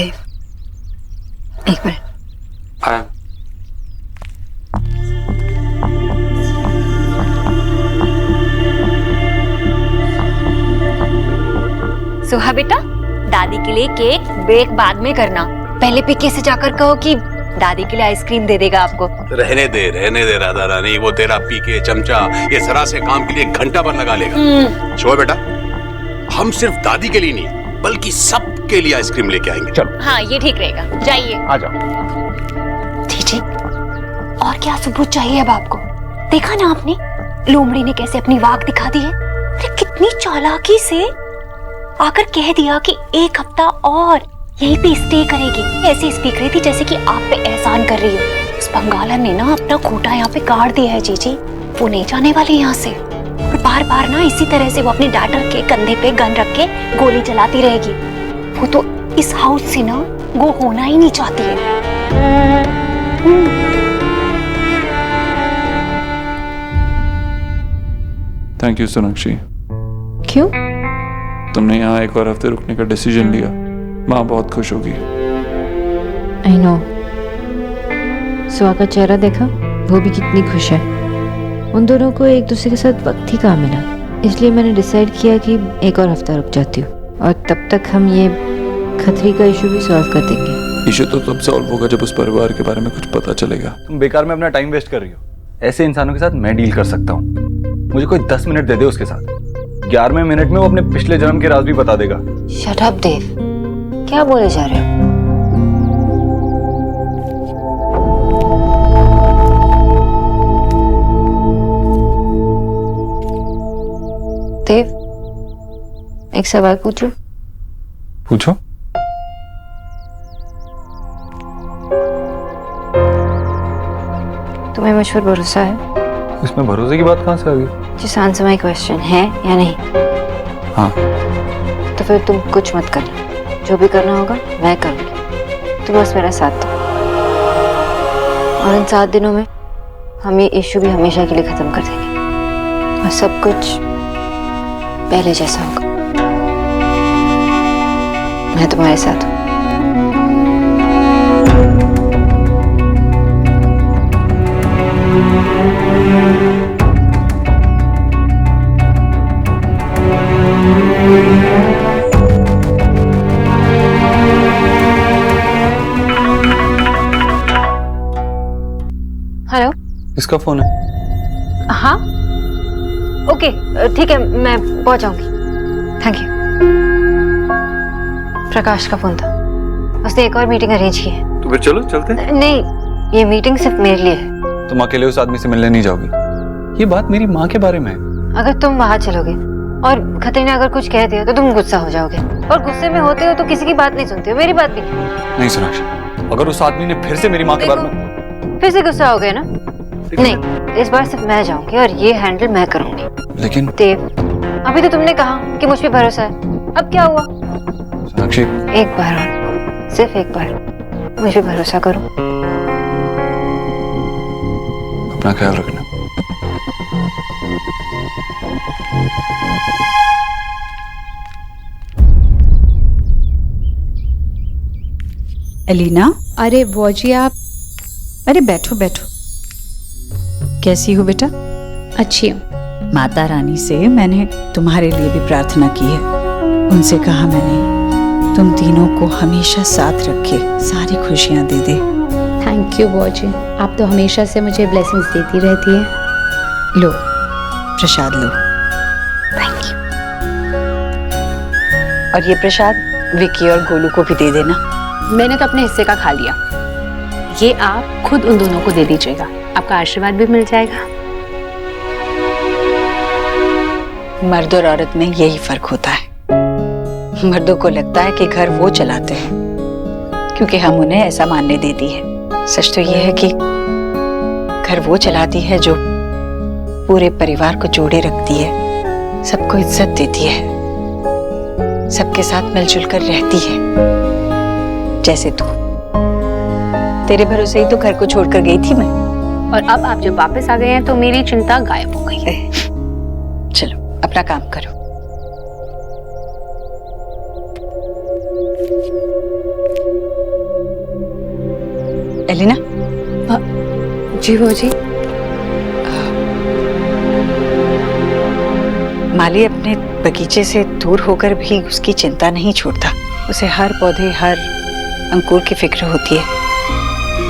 देव, एक मिनट। सुहा बेटा, दादी के लिए केक बेक बाद में करना, पहले पीके से जाकर कहो कि दादी के लिए आइसक्रीम दे देगा आपको। रहने दे राधा रानी, वो तेरा पीके चमचा ये जरा से काम के लिए घंटा भर लगा लेगा। शोभा बेटा, हम सिर्फ दादी के लिए नहीं बल्कि सबके लिए आइसक्रीम लेके आएंगे। चलो। हाँ, ये ठीक रहेगा, जाइए। आ जाओ। ठीक, और क्या सबूत चाहिए अब आपको? देखा ना आपने, लोमड़ी ने कैसे अपनी वाक दिखा दी है। अरे कितनी चालाकी से आकर कह दिया कि एक हफ्ता और यहीं पे स्टे करेगी। ऐसे स्पीक रही थी जैसे कि आप पे एहसान कर रही हो। उस बंगालन ने ना अपना खूंटा यहाँ पे गाड़ दिया है जीजी, वो नहीं जाने वाली यहाँ से। और बार बार ना इसी तरह से वो अपने डॉटर के कंधे पे गन रख के गोली चलाती रहेगी। वो तो इस हाउस से ना वो होना ही नहीं चाहती है। Thank you Sonakshi. क्यों? तुमने यहाँ एक और हफ्ते रुकने का डिसीजन लिया, माँ बहुत खुश होगी। I know. सुहा का चेहरा देखा, वो भी कितनी खुश है। उन दोनों को एक दूसरे के साथ वक्त ही कहाँ मिला, इसलिए मैंने डिसाइड किया कि एक और हफ्ता रुक जाती हूँ और तब तक हम ये खतरी का इशू भी सॉल्व कर देंगे। इशू तो तब सॉल्व होगा जब उस परिवार के बारे में कुछ पता चलेगा। तुम बेकार में अपना टाइम वेस्ट कर रही हो। ऐसे इंसानों के साथ मैं डील कर सकता हूँ। मुझे कोई 10 मिनट दे दे उसके साथ, 11वें मिनट में वो अपने पिछले जन्म के राज भी बता देगा। शट अप देव, क्या बोले जा रहे हो? देव, एक सवाल पूछूं? पूछो। तुम्हें मुझ पर भरोसा है? इसमें भरोसे की बात कहाँ से आ गई? जिस आंसर माय क्वेश्चन है या नहीं? हाँ। तो फिर तुम कुछ मत करना, जो भी करना होगा मैं करूंगी, तुम बस मेरा साथ दो। और इन 7 दिनों में हम ये इश्यू भी हमेशा के लिए खत्म कर देंगे और सब कुछ पहले जैसा होगा। मैं तुम्हारे साथ हूँ। हेलो, किसका फोन है? हाँ, ओके, ठीक है, मैं पहुंच जाऊंगी। Thank you. प्रकाश का फोन था, उसने एक और मीटिंग अरेंज की है। तो फिर चलो चलते हैं। नहीं, ये मीटिंग सिर्फ मेरे लिए है। तुम अकेले उस आदमी से मिलने नहीं जाओगी। ये बात मेरी माँ के बारे में है। अगर तुम वहां चलोगे और खतरी ने अगर कुछ कह दिया तो तुम गुस्सा हो जाओगे, और गुस्से में होते हो तो किसी की बात नहीं सुनते हो, मेरी बात भी नहीं सोनाक्षी, अगर उस आदमी ने फिर से मेरी माँ के बारे में फिर से गुस्सा हो गया ना? नहीं, इस बार सिर्फ मैं जाऊंगी और ये हैंडल मैं करूंगी। लेकिन देव, अभी तो तुमने कहा कि मुझ पे भरोसा है, अब क्या हुआ? सोनाक्षी, एक बार और, सिर्फ एक बार मुझ पे भरोसा करो। अपना ख्याल रखना। एलिना, अरे वॉजी आप, अरे बैठो बैठो। कैसी हो बेटा? अच्छी हूँ। माता रानी से मैंने तुम्हारे लिए भी प्रार्थना की है। उनसे कहा मैंने तुम तीनों को हमेशा साथ रखे, सारी खुशियां दे दे। थैंक यू बॉजी, आप तो हमेशा से मुझे ब्लेसिंग्स देती रहती है। लो प्रसाद लो। Thank you. और ये प्रसाद विकी और गोलू को भी दे देना। मैंने तो अपने हिस्से का खा लिया, ये आप खुद उन दोनों को दे दीजिएगा, आपका आशीर्वाद भी मिल जाएगा। मर्द और औरत में यही फर्क होता है। मर्दों को लगता है कि घर वो चलाते हैं क्योंकि हम उन्हें ऐसा मानने देती है। सच तो यह है कि घर वो चलाती है जो पूरे परिवार को जोड़े रखती है, सबको इज्जत देती है, सबके साथ मिलजुल कर रहती है। जैसे तू, तेरे भरोसे ही तो घर को छोड़कर गई थी मैं। और अब आप जब वापस आ गए हैं तो मेरी चिंता गायब हो गई है। चलो अपना काम करो। एलिना, जी वो जी। माली अपने बगीचे से दूर होकर भी उसकी चिंता नहीं छोड़ता। उसे हर पौधे, हर अंकुर की फिक्र होती है।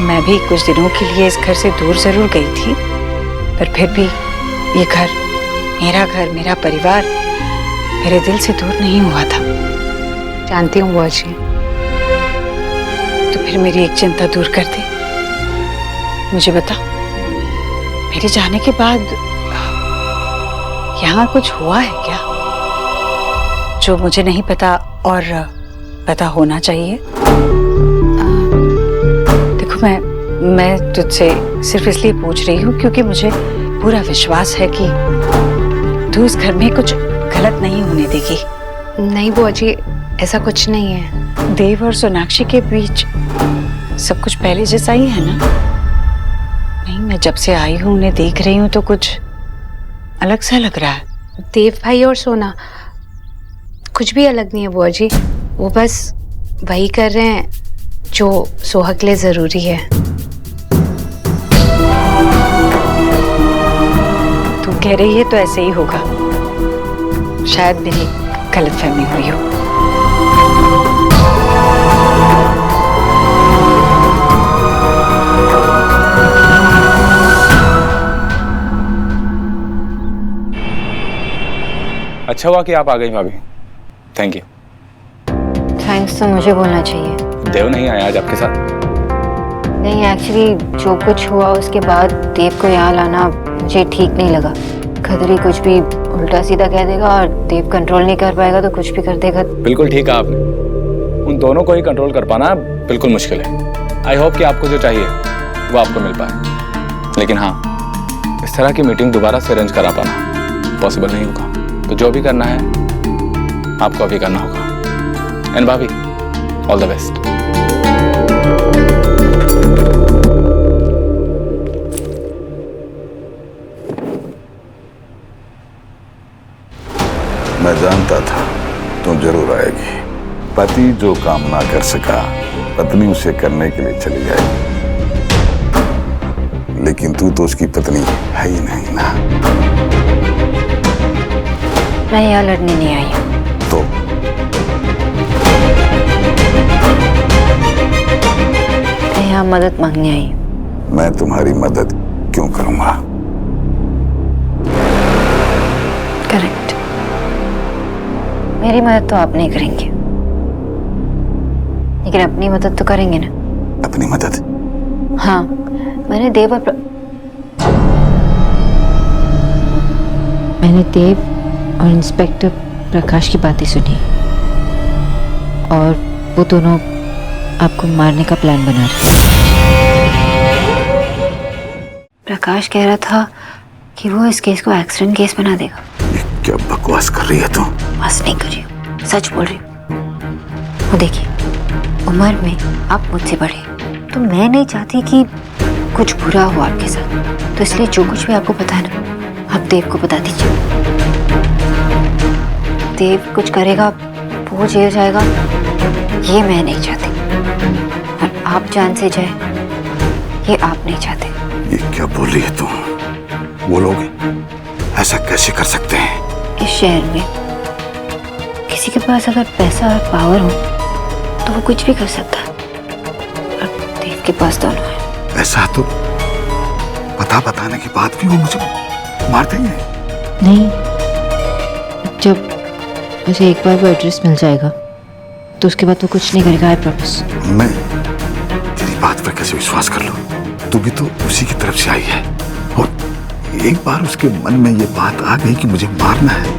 मैं भी कुछ दिनों के लिए इस घर से दूर जरूर गई थी, पर फिर भी ये घर, मेरा परिवार मेरे दिल से दूर नहीं हुआ था। जानती हूँ बुआ जी। तो फिर मेरी एक चिंता दूर कर दे। मुझे बता, मेरे जाने के बाद यहाँ कुछ हुआ है क्या जो मुझे नहीं पता और पता होना चाहिए? देखो, मैं तुझसे सिर्फ इसलिए पूछ रही हूँ क्योंकि मुझे पूरा विश्वास है कि तू इस घर में कुछ गलत नहीं होने देगी। नहीं बुआ जी, ऐसा कुछ नहीं है। देव और सोनाक्षी के बीच सब कुछ पहले जैसा ही है ना? नहीं, मैं जब से आई हूँ उन्हें देख रही हूँ तो कुछ अलग सा लग रहा है। देव भाई और सोना कुछ भी अलग नहीं है बुआ जी। वो बस वही कर रहे हैं जो सोहा के लिए जरूरी है। तू कह रही है तो ऐसे ही होगा। शायद मेरी गलतफहमी हुई हो। अच्छा हुआ कि आप आ गई भाभी। Thank you. थैंक्स तो मुझे बोलना चाहिए। देव नहीं आया आज आपके साथ? नहीं, एक्चुअली जो कुछ हुआ उसके बाद देव को यहाँ लाना मुझे ठीक नहीं लगा। खतरी कुछ भी उल्टा सीधा कह देगा और देव कंट्रोल नहीं कर पाएगा तो कुछ भी कर देगा। बिल्कुल ठीक है आपने। उन दोनों को ही कंट्रोल कर पाना बिल्कुल मुश्किल है। आई होप कि आपको जो चाहिए वो आपको मिल पाए, लेकिन हाँ, इस तरह की मीटिंग दोबारा से अरेंज करा पाना पॉसिबल नहीं होगा। तो जो भी करना है आपको अभी करना होगा। एंड भाभी, ऑल द बेस्ट। मैं जानता था तुम जरूर आएगी। पति जो काम ना कर सका, पत्नी उसे करने के लिए चली जाएगी। लेकिन तू तो उसकी पत्नी है ही नहीं ना। मैं यहाँ लड़ने नहीं आई हूँ। तो मैं यहाँ मदद मांगने आई हूँ। मैं तुम्हारी मदद क्यों करूंगा? करेक्ट। मेरी मदद तो आप नहीं करेंगे, लेकिन अपनी मदद तो करेंगे ना। अपनी मदद? हाँ, मैंने देव और इंस्पेक्टर प्रकाश की बातें सुनी और वो दोनों आपको मारने का प्लान बना रहे। प्रकाश कह रहा था कि वो इस केस को एक्सीडेंट केस बना देगा। ये क्या बकवास कर रही है तुम? बस नहीं कर रही हूँ, सच बोल रही हूँ। वो देखिए, उम्र में आप मुझसे बड़े, तो मैं नहीं चाहती कि कुछ बुरा हो आपके साथ। तो इसलिए जो कुछ भी आपको पता है ना, आप देव को बता दीजिए। देव कुछ करेगा, वो जेल जाएगा, ये मैं नहीं चाहती। और आप जान से जाए, ये आप नहीं चाहते। ये क्या बोल रही है तुम? वो लोग ऐसा कैसे कर सकते हैं? इस शहर में किसी के पास अगर पैसा और पावर हो तो वो कुछ भी कर सकता है, और देव के पास दोनों है। ऐसा तो पता बताने के बाद भी वो मुझे मार देंगे। नहीं, जब मुझे एक बार वो एड्रेस मिल जाएगा तो उसके बाद वो कुछ नहीं करेगा। I promise. मैं तेरी बात पर कैसे विश्वास कर लूं? तू भी तो उसी की तरफ से आई है, और एक बार उसके मन में ये बात आ गई कि मुझे मारना है,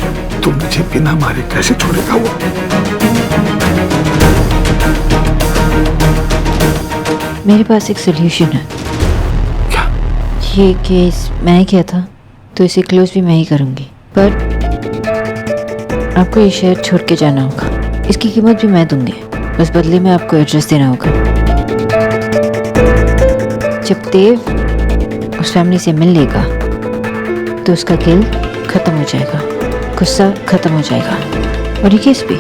तो मुझे बिना मारे कैसे छोड़ेगा वो? मेरे पास एक सोल्यूशन है। क्या? ये केस मैंने किया था तो इसे क्लोज भी मैं ही करूंगी, पर आपको ये शहर छोड़ के जाना होगा। इसकी कीमत भी मैं दूंगी, बस बदले में आपको एड्रेस देना होगा। जब देव उस फैमिली से मिल लेगा तो उसका गिल्ट खत्म हो जाएगा, गुस्सा खत्म हो जाएगा, और ये केस भी।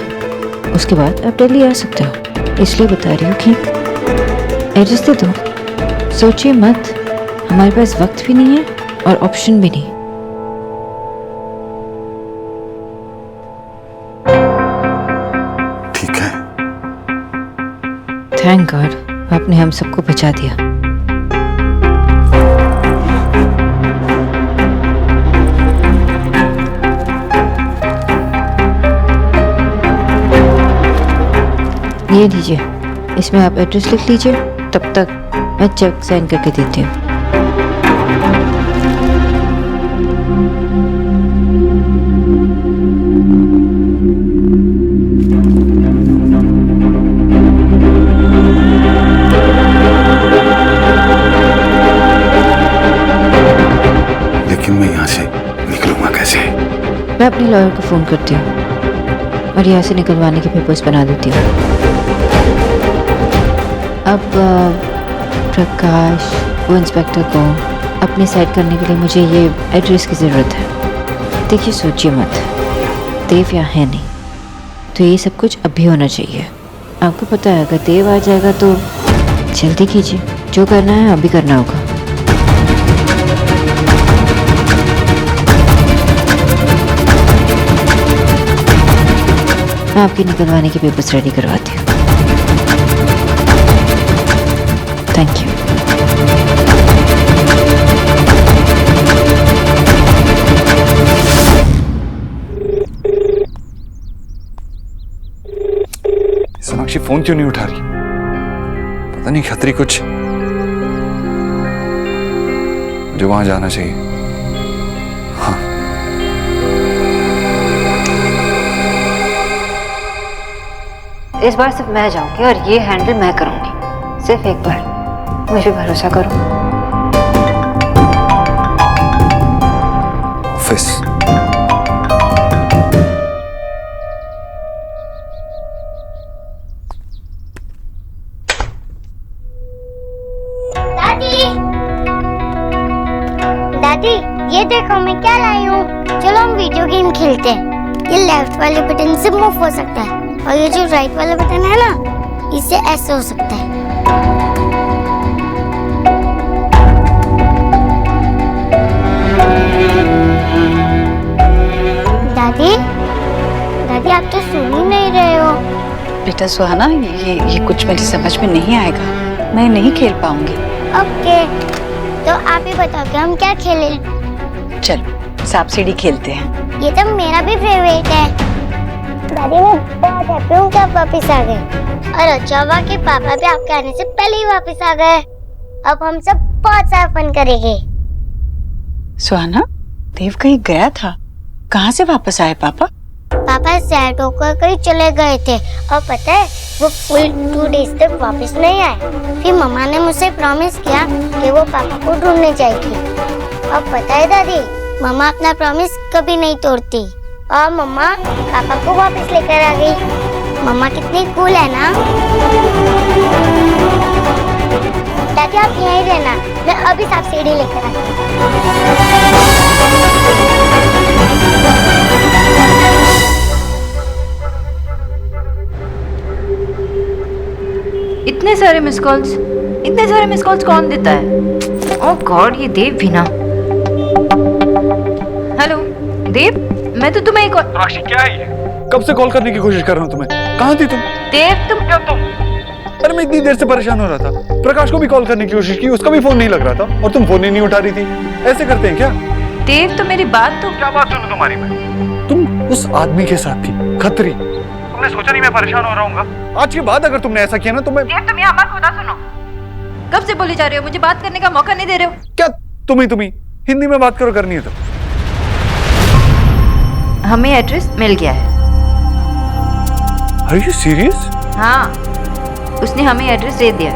उसके बाद आप दिल्ली आ सकते हो। इसलिए बता रही हूँ कि एड्रेस दे दो, सोचिए मत, हमारे पास वक्त भी नहीं है और ऑप्शन भी नहीं। ठीक है। थैंक गॉड आपने हम सबको बचा दिया। ये लीजिए, इसमें आप एड्रेस लिख लीजिए, तब तक मैं चेक साइन करके देती हूँ। लेकिन मैं यहाँ से निकलूंगा कैसे? मैं अपने लॉयर को फ़ोन करती हूँ और यहाँ से निकलवाने के पेपर्स बना देती हूँ। अब प्रकाश, वो इंस्पेक्टर को अपनी साइड करने के लिए मुझे ये एड्रेस की ज़रूरत है। देखिए सोचिए मत, देव यहाँ है नहीं, तो ये सब कुछ अभी होना चाहिए। आपको पता है अगर देव आ जाएगा तो जल्दी कीजिए, जो करना है अभी करना होगा। मैं आपके निकलवाने के पेपर्स रेडी करवाती हूँ। Thank you. सोनाक्षी फोन क्यों नहीं उठा रही? पता नहीं खतरी कुछ। मुझे वहां जाना चाहिए। हाँ। इस बार सिर्फ मैं जाऊंगी और ये हैंडल मैं करूंगी। सिर्फ एक बार मुझे भरोसा करो। ऑफिस। दादी, ये देखो मैं क्या लाई हूँ। चलो हम वीडियो गेम खेलते हैं। ये लेफ्ट वाले बटन से मूव हो सकता है और ये जो राइट वाला बटन है ना, इससे ऐसे हो सकता है। दादी, दादी आप तो सुन ही नहीं रहे हो। बेटा सुहाना, ये कुछ मेरी समझ में नहीं आएगा, मैं नहीं खेल पाऊंगी। ओके, तो आप ही बताओ कि हम क्या खेलें? चलो सांप सीढ़ी खेलते हैं। ये तो मेरा भी फेवरेट है। दादी मैं बहुत हैप्पी हूँ कि आप वापस आ गए और अच्छा हुआ कि पापा भी आपके आने से पहले ही वापस आ गए। अब हम सब बहुत सारा फन करेंगे। सुहाना, देव कहीं गया था, कहाँ से वापस आए पापा? पापा सैड होकर कहीं चले गए थे और पता है वो फुल 2 डेज तक वापस नहीं आए। फिर मम्मा ने मुझसे प्रॉमिस किया कि वो पापा को ढूंढने जाएगी। और पता है दादी, मम्मा अपना प्रॉमिस कभी नहीं तोड़ती और मम्मा पापा को वापस लेकर आ गई। मम्मा कितनी कूल है ना। दादी आप यहीं रहना, मैं अभी सांप सीढ़ी लेकर आती हूँ। इतने सारे मिस कॉल्स कौन देता है? ओह गॉड, ये देव भी ना। हेलो देव, मैं तो तुम्हें एक सोनाक्षी क्या है ये? कब से कॉल करने की कोशिश कर रहा हूँ तुम्हें। कहाँ थी तुम? देव तुम अरे मैं इतनी देर से परेशान हो रहा था। प्रकाश को भी कॉल करने की कोशिश की, उसका भी फोन नहीं लग रहा था और तुम फोन ही नहीं उठा रही थी। ऐसे करते हैं क्या? देव तो मेरी बात तो। क्या बात सुनो तुम्हारी मैं? तुम उस आदमी के साथ थी, खतरी। तुमने सोचा नहीं मैं परेशान हो रहा हूँ? आज के बाद अगर तुमने ऐसा किया ना तो मैं। तुम यहाँ मत खुदा सुनो। कब से बोली जा रहे हो, मुझे बात करने का मौका नहीं दे रहे हो। क्या तुम ही हिंदी में बात करो, करनी है तो। हमें एड्रेस मिल गया है। Are you serious? हाँ, उसने हमें एड्रेस दे दिया।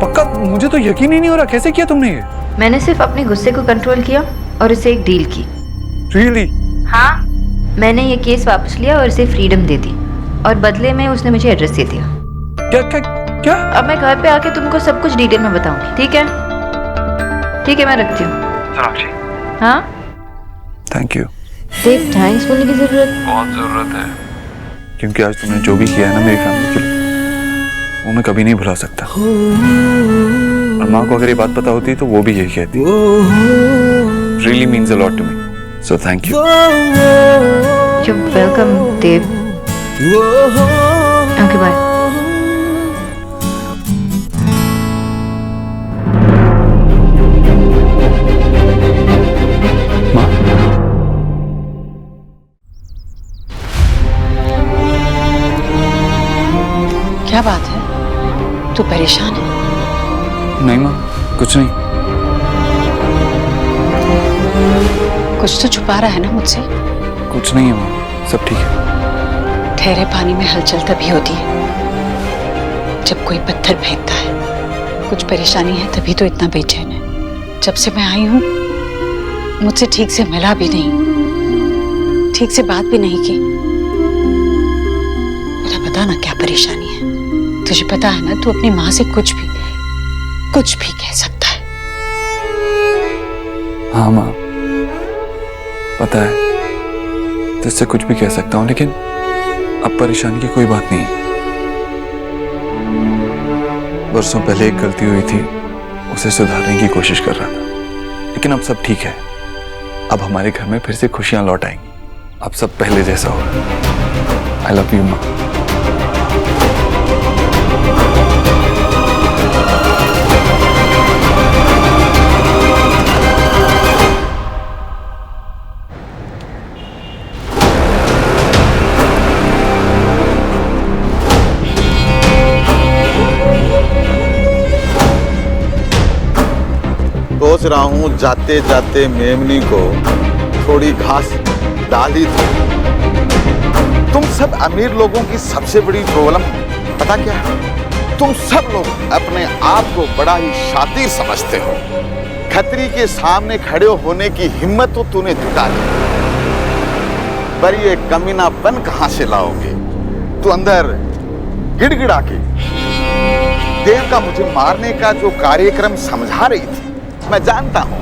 पक्का? मुझे तो यकीन ही नहीं हो रहा, कैसे किया तुमने ये? मैंने सिर्फ अपने गुस्से को कंट्रोल किया और उसे एक डील की। Really? हाँ, मैंने ये केस वापस लिया और इसे फ्रीडम दे दी और बदले में उसने मुझे एड्रेस दे दिया। क्या? अब मैं घर पे आके तुमको सब कुछ डिटेल में बताऊंगी, ठीक है? ठीक है, मैं रखती हूँ। सोनाक्षी। हाँ? Thank you. देव, थैंक्स बोलने की बहुत जरूरत है, क्योंकि आज तुमने जो भी किया है ना मेरी फैमिली के लिए, वो मैं कभी नहीं भुला सकता। और माँ को अगर ये बात पता होती तो वो भी यही कहती। Really means a lot to me, so thank you. You're welcome, Dev. Okay, bye. माँ, क्या बात है? तू परेशान है? नहीं माँ, कुछ नहीं। कुछ तो छुपा रहा है ना मुझसे? कुछ नहीं है माँ, सब ठीक है। ठहरे पानी में हलचल तभी होती है जब कोई पत्थर फेंकता है। कुछ परेशानी है तभी तो इतना बेचैन है। जब से मैं आई हूं मुझसे ठीक से मिला भी नहीं, ठीक से बात भी नहीं की। मेरा बता ना क्या परेशानी है? तुझे पता है ना, तू अपनी माँ से कुछ भी कह सकता है। हाँ माँ, पता है, तुझसे कुछ भी कह सकता हूँ, लेकिन अब परेशानी की कोई बात नहीं। बरसों पहले एक गलती हुई थी, उसे सुधारने की कोशिश कर रहा था, लेकिन अब सब ठीक है। अब हमारे घर में फिर से खुशियां लौट आएंगी। अब सब पहले जैसा होगा। आई लव यू माँ। सोच रहा हूँ जाते जाते मेमनी को थोड़ी घास डाली थी। तुम सब अमीर लोगों की सबसे बड़ी प्रॉब्लम पता क्या है? तुम सब लोग अपने आप को बड़ा ही शातिर समझते हो। खतरी के सामने खड़े होने की हिम्मत तो तूने जुटा ली, पर ये कमीनापन कहां से लाओगे? तू अंदर गिड़गिड़ा के देव का मुझे मारने का जो कार्यक्रम समझा रही थी, मैं जानता हूं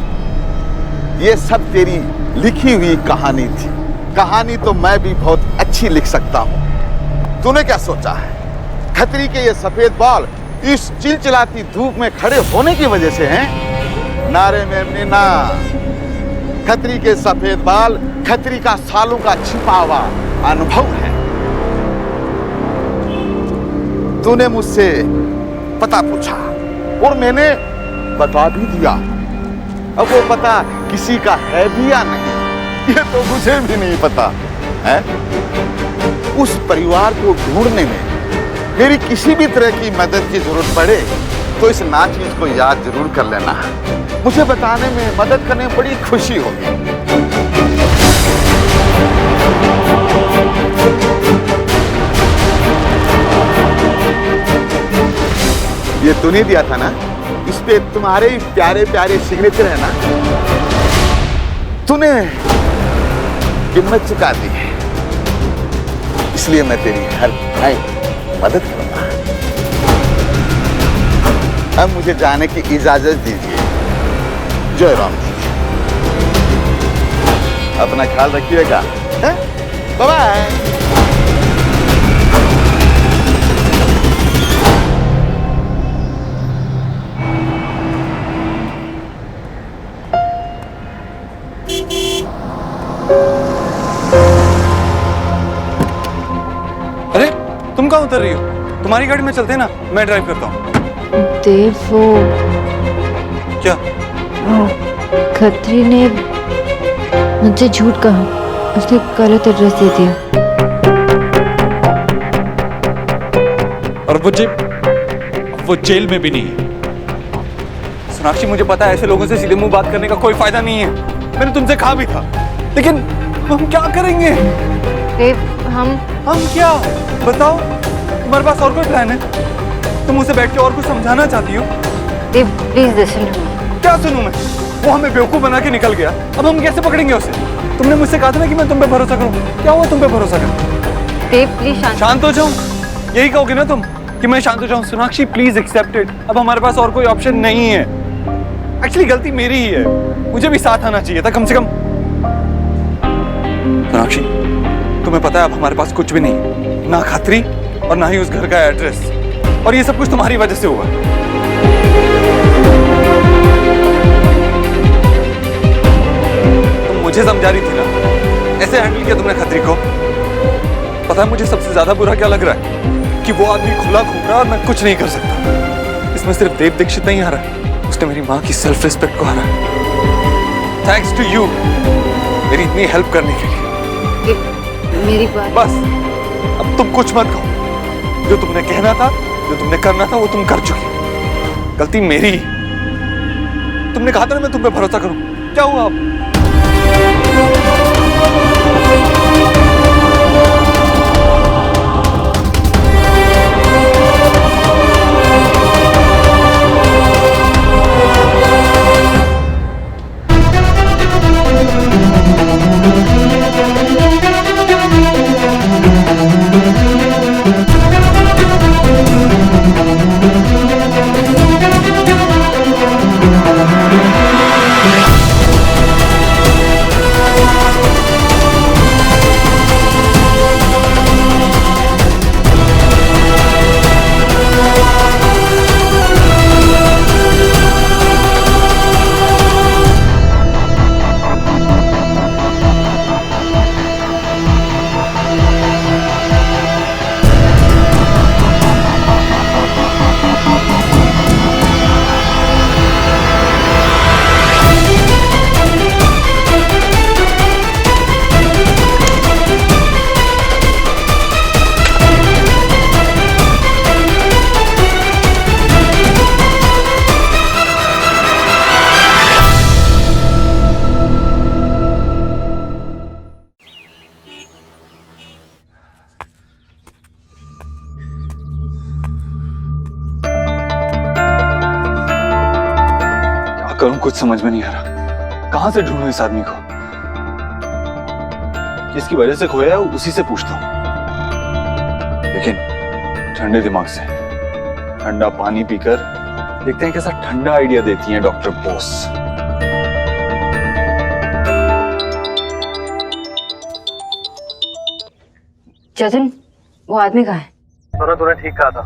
ये सब तेरी लिखी हुई कहानी थी। कहानी तो मैं भी बहुत अच्छी लिख सकता हूं। तूने क्या सोचा है? खतरी के ये सफेद बाल इस चिलचिलाती धूप में खड़े होने की वजह से हैं? नारे मेमनी ना, खतरी के सफेद बाल खतरी का सालों का छिपा हुआ अनुभव है। तूने मुझसे पता पूछा और मैंने बता भी दिया। अब वो पता किसी का है भी या नहीं, ये तो मुझे भी नहीं पता है। उस परिवार को ढूंढने में मेरी किसी भी तरह की मदद की जरूरत पड़े तो इस नाचीज को याद जरूर कर लेना। मुझे बताने में, मदद करने में बड़ी खुशी होगी। ये तूने दिया था ना, इस पे तुम्हारे प्यारे प्यारे सिग्नेचर है ना। तूने कीमत चुका दी है, इसलिए मैं तेरी हर मदद करूंगा। अब मुझे जाने की इजाजत दीजिए। जय राम जी। अपना ख्याल रखिएगा। Bye bye. अरे तुम कहाँ उतर रही हो? तुम्हारी गाड़ी में चलते हैं ना, मैं ड्राइव करता हूँ। देव, वो क्या? खत्री ने मुझसे झूठ कहा, उसने गलत एड्रेस दे दिया। और वो जेल में भी नहीं है। सोनाक्षी, मुझे पता है ऐसे लोगों से सीधे मुंह बात करने का कोई फायदा नहीं है। मैंने तुमसे कहा भी था, लेकिन हम क्या करेंगे? देव, हम क्या? बताओ, तुम्हारे पास और कोई प्लान है? तुम उसे बैठ के और कुछ समझाना चाहती हो? देव, प्लीज लिसन टू मी। क्या सुनूं मैं? वो हमें बेवकूफ बना के निकल गया, अब हम कैसे पकड़ेंगे उसे? तुमने मुझसे कहा था ना कि मैं तुम पे भरोसा करूं। क्या हुआ तुम पे भरोसा कर? देव, प्लीज शांत हो जाऊं? यही कहोगे ना तुम कि मैं शांत हो जाऊं? Sonakshi, please accept it. अब हमारे पास और कोई ऑप्शन नहीं है। एक्चुअली गलती मेरी ही है, मुझे भी साथ आना चाहिए था कम से कम। सोनाक्षी, तुम्हें पता है अब हमारे पास कुछ भी नहीं, ना खतरी और ना ही उस घर का एड्रेस, और ये सब कुछ तुम्हारी वजह से हुआ। मुझे समझा रही थी ना, ऐसे हैंडल किया तुमने खतरी को। पता है मुझे सबसे ज्यादा बुरा क्या लग रहा है कि वो आदमी खुला घूम रहा है और मैं कुछ नहीं कर सकता। इसमें सिर्फ देव दीक्षित नहीं हारा है, उसने मेरी माँ की सेल्फ रिस्पेक्ट को हारा है। थैंक्स टू यू मेरी इतनी हेल्प करने के लिए। मेरी बात बस अब तुम कुछ मत कहो। जो तुमने कहना था, जो तुमने करना था, वो तुम कर चुकी। गलती मेरी। तुमने कहा था ना मैं तुम पे भरोसा करूं। क्या हुआ अब? करूं कुछ समझ में नहीं आ रहा। कहां से ढूंढूं इस आदमी को? जिसकी वजह से खोया है उसी से पूछता हूं, लेकिन ठंडे दिमाग से ठंडा पानी पीकर देखते हैं कैसा ठंडा आइडिया देती हैं डॉक्टर बोस। जतिन, वो आदमी कहाँ है? सोना तूने ठीक कहा था,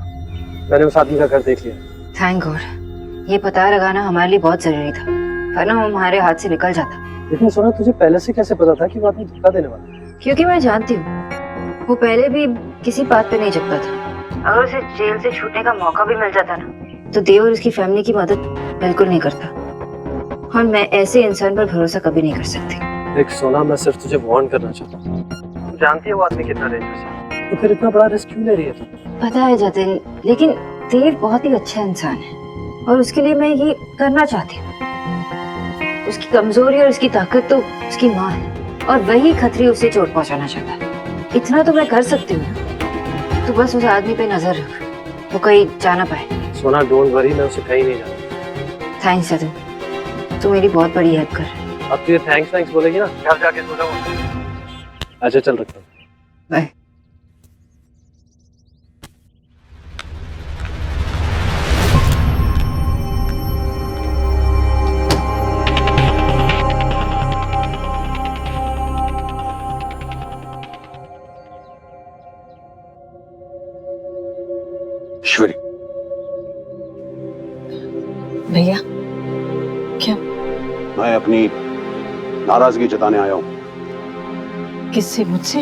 मैंने उस आदमी का घर देख लिया। Thank God. ये पता लगाना हमारे लिए बहुत जरूरी था, वरना वो हमारे हाथ से निकल जाता। लेकिन सोना तुझे पहले से कैसे पता था कि वो आदमी धोखा देने वाला है? क्योंकि मैं जानती हूँ वो पहले भी किसी बात पे नहीं जमता था। अगर उसे जेल से छूटने का मौका भी मिल जाता ना, तो देव और उसकी फैमिली की मदद बिल्कुल नहीं करता। और मैं ऐसे इंसान पर भरोसा कभी नहीं कर सकती। देख सोना, मैं सिर्फ तुझे वार्न करना चाहता हूँ। तू जानती है वो आदमी कितना डेंजरस है, तो फिर इतना बड़ा रिस्क क्यों ले रही है तू? पता है जतिन, लेकिन देव बहुत ही अच्छा इंसान है और उसके लिए मैं ये करना चाहती हूँ। उसकी कमजोरी और उसकी ताकत तो उसकी माँ है, और वही खतरी उसे चोट पहुंचाना चाहता है। इतना तो मैं कर सकती हूँ ना। तो बस उस आदमी पे नजर रख, वो कहीं जाना पाए। सोना डोंट वरी, मैं उसे कहीं नहीं जाना। थैंक्स जतिन, तू मेरी बहुत बड़ी हेल्प कर। अब तू ये थैंक्स बोलेगी ना, घर जाके सो जाऊंगा। अच्छा चल रखता हूँ। बाय। ईश्वरी, भैया क्या? मैं अपनी नाराजगी जताने आया हूँ। किससे? मुझसे?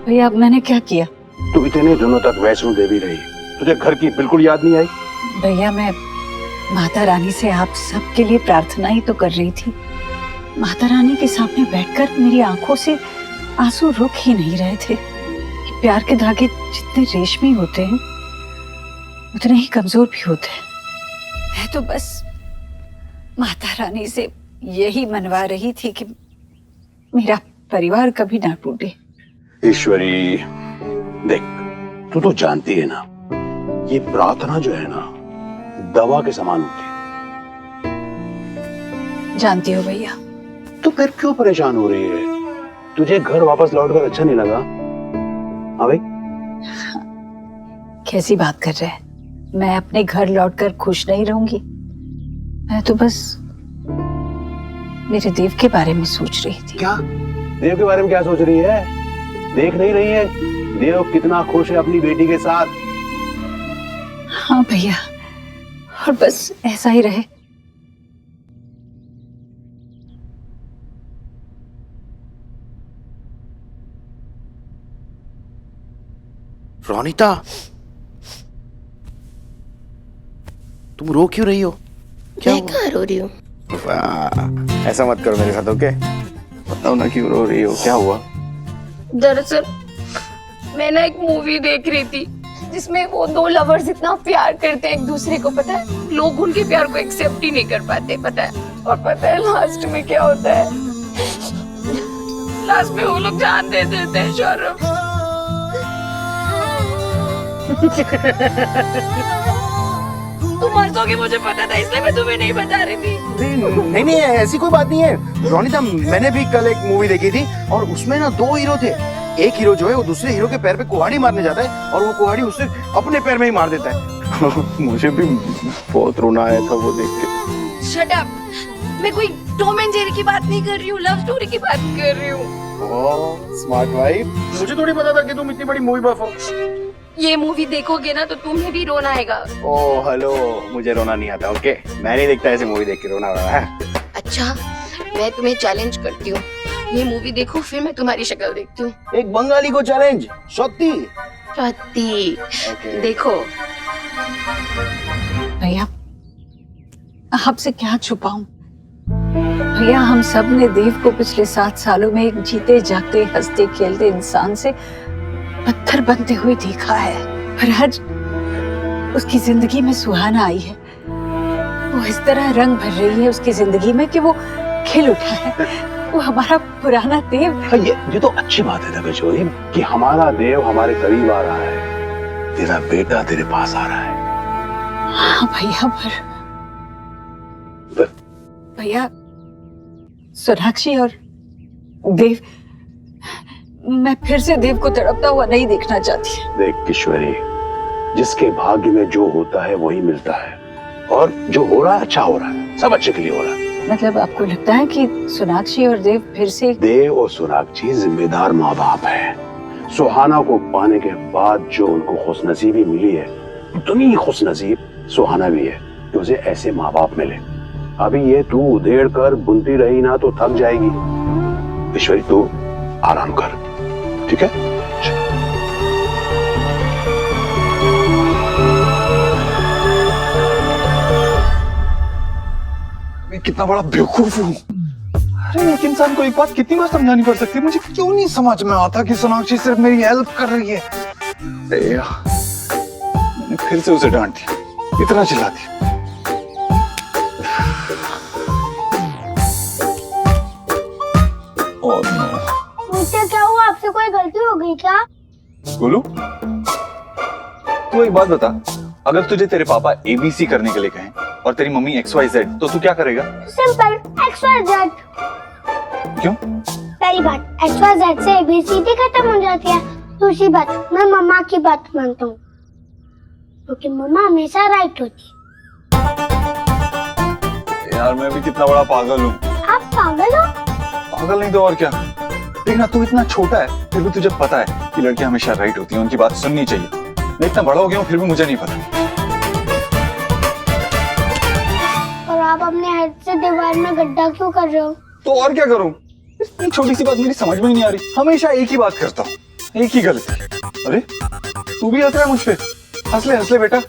भैया अब मैंने क्या किया? तू इतने दिनों तक वैष्णो देवी रही, तुझे घर की बिल्कुल याद नहीं आई? भैया मैं माता रानी से आप सबके लिए प्रार्थना ही तो कर रही थी। माता रानी के सामने बैठकर मेरी आंखों से आंसू रुक ही नहीं रहे थे। प्यार के धागे जितने रेशमी होते हैं उतने ही कमजोर भी होते हैं। मैं तो बस माता रानी से यही मनवा रही थी कि मेरा परिवार कभी ना टूटे। ईश्वरी देख, तू तो जानती है ना, ये प्रार्थना जो है ना दवा के समान होती है। जानती हो भैया। तो फिर क्यों परेशान हो रही है? तुझे घर वापस लौटकर अच्छा नहीं लगा? हाँ भाई, कैसी बात कर रहे हैं? मैं अपने घर लौटकर खुश नहीं रहूंगी। मैं तो बस मेरे देव के बारे में सोच रही थी। क्या देव के बारे में क्या सोच रही है? देख नहीं रही है देव कितना खुश है अपनी बेटी के साथ? हाँ भैया, और बस ऐसा ही रहे। रोनिता, तुम रो क्यों रही हो? क्या मैं कहाँ रो रही हूँ? ऐसा मत करो मेरे साथ, ओके? बताओ ना क्यों रो रही हो, क्या हुआ? दरअसल मैं ना एक मूवी देख रही थी जिसमें वो दो लवर्स इतना प्यार करते हैं एक दूसरे को, पता है लोग उनके प्यार को एक्सेप्ट ही नहीं कर पाते, पता है। और पता है लास्ट में क्या होता है? लास्ट में वो लोग जान दे देते हैं। शौरभ, तुम हंसोगे मुझे पता था, इसलिए मैं तुम्हें नहीं बता रही थी। नहीं नहीं, ऐसी कोई बात नहीं है रोनिता। मैंने भी कल एक मूवी देखी थी और उसमें ना दो हीरो थे। एक हीरो जो है वो दूसरे हीरो के पैर पे कुहाड़ी मारने जाता है और वो कुहाड़ी उससे अपने पैर में ही मार देता है। मुझे भी बहुत रोना आया था वो देख के। शट अप, मैं कोई टॉम एंड जेरी की बात नहीं कर रही हूँ, लव स्टोरी की बात कर रही हूँ। ओह स्मार्ट वाइफ, मुझे थोड़ी पता था कि तुम इतनी बड़ी मूवी बफ हो। ये मूवी देखोगे ना तो तुम्हें भी रोना आएगा। ओह हेलो, मुझे रोना नहीं आता, ओके? मैं नहीं देखता ऐसी मूवी देख के रोना वाला है। अच्छा, मैं तुम्हें चैलेंज करती हूँ, ये मूवी देखो फिर मैं तुम्हारी शक्ल देखती हूँ। एक बंगाली को चैलेंज? सत्ती देखो। भैया आपसे क्या छुपाऊं? भैया हम सब ने देव को पिछले 7 सालों में एक जीते जागते हंसते खेलते इंसान से पत्थर बनते हुए देखा है, पर आज उसकी जिंदगी में सुहाना आई है। वो इस तरह रंग भर रही है उसकी जिंदगी में कि वो खिल उठा है। वो हमारा पुराना देव। ये तो अच्छी बात है ना कचौरी कि हमारा देव हमारे करीब आ रहा है, तेरा बेटा तेरे पास आ रहा है। हाँ भैया, पर भैया सोनाक्षी और देव, मैं फिर से देव को तड़पता हुआ नहीं देखना चाहती। देख किशोरी, जिसके भाग्य में जो होता है वही मिलता है, और जो हो रहा है अच्छा हो रहा है, सब अच्छे के लिए हो रहा है। मतलब आपको लगता है कि सोनाक्षी और देव फिर से? देव और सोनाक्षी जिम्मेदार माँ बाप है। सुहाना को पाने के बाद जो उनको खुशनसीबी मिली है, इतनी खुशनसीब सुहाना भी है कि उसे ऐसे माँ बाप मिले। अभी ये तू उधेड़ कर बुनती रही ना तो थक जाएगी। ईश्वरी तू आराम कर, ठीक है? मैं कितना बड़ा बेवकूफ हूँ। अरे एक इंसान को एक बात कितनी बार समझानी पड़ सकती है? मुझे क्यों नहीं समझ में आता कि सोनाक्षी सिर्फ मेरी हेल्प कर रही है। मैंने फिर से उसे डांट दिया, इतना चिल्ला दिया। मुझसे क्या हुआ? आपसे कोई गलती हो गई क्या? गोलू, तू एक बात बता, अगर तुझे तेरे पापा ABC करने के लिए कहें और तेरी मम्मी XYZ, तो तू क्या करेगा? Simple, XYZ। क्यों? पहली बात, XYZ से ABCD खत्म हो जाती है। दूसरी बात, मैं मम्मा की बात मानता हूँ क्योंकि मम्मा हमेशा राइट होती है। यार मैं भी कितना बड़ा पागल हूँ। आप पागल हो? पागल नहीं तो और क्या। देखना, तू इतना छोटा है फिर भी तुझे पता है कि लड़कियां हमेशा राइट होती हैं, उनकी बात सुननी चाहिए। मैं इतना बड़ा हो गया हूँ फिर भी मुझे नहीं पता। और आप अपने हेड से दीवार में गड्ढा क्यों कर रहे हो? तो और क्या करूँ? इतनी छोटी सी बात मेरी समझ में ही नहीं आ रही। हमेशा एक ही बात करता हूँ, एक ही गलती। अरे तू भी हंस रहा है मुझ पे? हंस ले बेटा।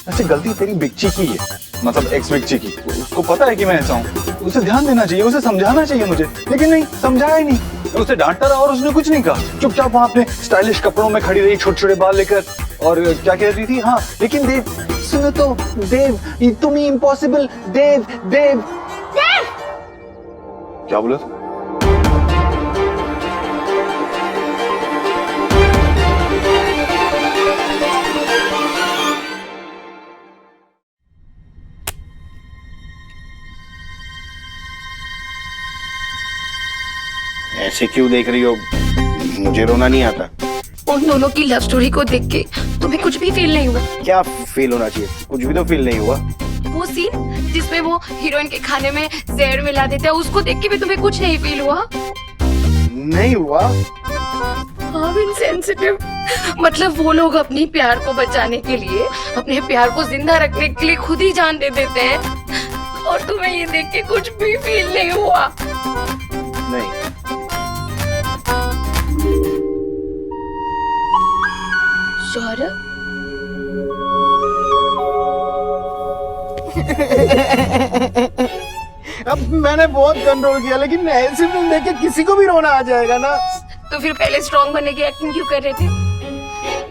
ऐसे गलती तेरी बिच्ची की है, मतलब एक्स बिच्ची की। उसको पता है कि मैं ऐसा हूँ, उसे ध्यान देना चाहिए, उसे समझाना चाहिए मुझे, लेकिन नहीं, समझाया ही नहीं। उसे डांटता रहा और उसने कुछ नहीं कहा। चुपचाप वहां अपने स्टाइलिश कपड़ों में खड़ी रही, छोटे छोटे बाल लेकर, और क्या कह रही थी? हाँ लेकिन देव, सुनो तो देव, तुम ही इम्पॉसिबल। देव देव देव, क्या बोला तू? ऐसे क्यों देख रही हो? मुझे रोना नहीं आता। उन दोनों की लव स्टोरी को देख के तुम्हें कुछ भी फील नहीं हुआ? क्या फील होना चाहिए? कुछ भी तो फील नहीं हुआ। वो सीन जिसमें वो हीरोइन के खाने में जहर मिला देता है, उसको देख के भी तुम्हें कुछ नहीं फील हुआ? नहीं हुआ। How insensitive। मतलब वो लोग अपनी प्यार को बचाने के लिए, अपने प्यार को जिंदा रखने के लिए खुद ही जान दे देते हैं, और तुम्हें ये देख के कुछ भी फील नहीं हुआ? नहीं। सौरभ अब मैंने बहुत कंट्रोल किया, लेकिन ऐसी फिल्म देख के किसी को भी रोना आ जाएगा ना। तो फिर पहले स्ट्रॉन्ग बनने की एक्टिंग क्यों कर रहे थे?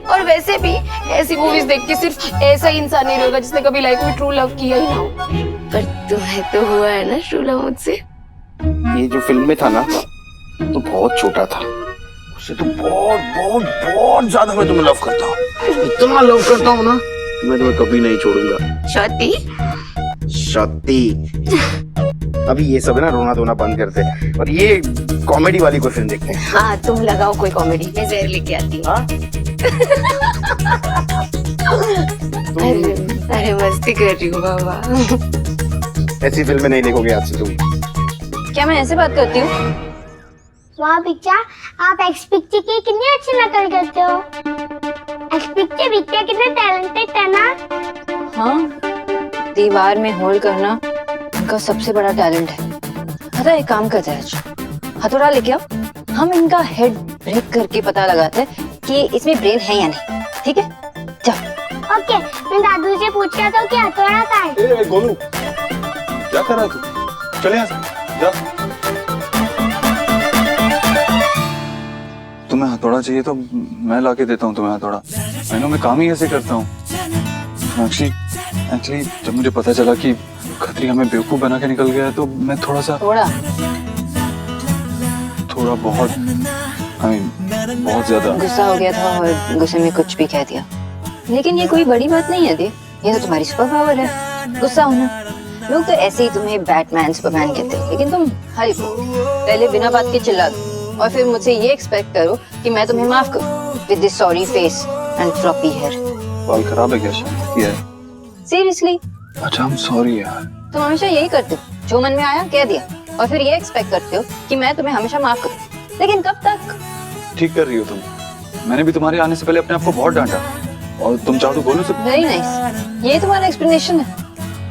और वैसे भी ऐसी मूवीज देख के सिर्फ ऐसा ही इंसान नहीं होगा जिसने कभी लाइफ में ट्रू लव किया ही ना हो। पर तुम्हें तो हुआ है ना ट्रू लव मुझसे। ये जो फिल्म में था ना, तो बहुत छोटा था, उससे तो बहुत बहुत बहुत ज्यादा मैं तुम्हें लव करता हूँ, इतना लव करता हूँ ना, मैं तुम्हें कभी नहीं छोड़ूंगा। शादी सती। अभी ये सब है ना, रोना धोना बंद करते हैं और ये कॉमेडी वाली कोई फिल्म देखते हैं। हाँ तुम लगाओ कोई कॉमेडी, मैं जहर लेके आती हूँ। अरे मस्ती कर रही हूँ बाबा। ऐसी फिल्में नहीं देखोगे आज से तुम। क्या मैं ऐसे बात करती हूँ? वाह बिच्चा, आप एक्सपिक्ची की कितनी अच्छी नकल करते हो। एक्सपिक्ची बिच्चा कितने टैलेंटेड है ना। हाँ, दीवार में होल करना उनका सबसे बड़ा टैलेंट है। पता है, एक काम करते हैं, आज हथौड़ा लेके आओ, हम इनका हेड ब्रेक करके पता लगाते हैं कि इसमें ब्रेन है या नहीं। ठीक है, जाओ। ओके, मैं दादू से पूछ रहा था कि हथौड़ा कहाँ है। गोलू, क्या कर रहा है तू? चले यहाँ से, जा। तुम्हें हथौड़ा चाहिए तो मैं लाके देता हूँ तुम्हें हथौड़ा। मैं काम ही ऐसे करता हूँ। एक्चुअली जब मुझे पता चला कि खतरी हमें बेवकूफ बना के निकल गया है, तो मैं थोड़ा बहुत बहुत ज्यादा गुस्सा हो गया था और गुस्से में कुछ भी कह दिया। लेकिन ये कोई बड़ी बात नहीं है दी, ये तो तुम्हारी सुपर पावर है, गुस्सा होना। लोग तो ऐसे ही तुम्हें बैटमैन सुपरमैन कहते हैं, लेकिन तुम हरी पहले बिना बात के चिल्ला दो और फिर मुझसे ये एक्सपेक्ट करो कि मैं तुम्हें माफ करूं with this sorry face and floppy hair. बाल खराब है क्या? शायद किया है। सीरियसली? अच्छा, I'm sorry यार। तुम हमेशा यही करते हो, जो मन में आया कह दिया और फिर ये एक्सपेक्ट करते हो कि मैं तुम्हें हमेशा माफ करूं। लेकिन कब तक? ठीक कर रही हो तुम। मैंने भी तुम्हारे आने से पहले अपने आप को बहुत डांटा, और तुम चाहो तो बोलो से। वेरी नाइस, ये तुम्हारा एक्सप्लेनेशन है।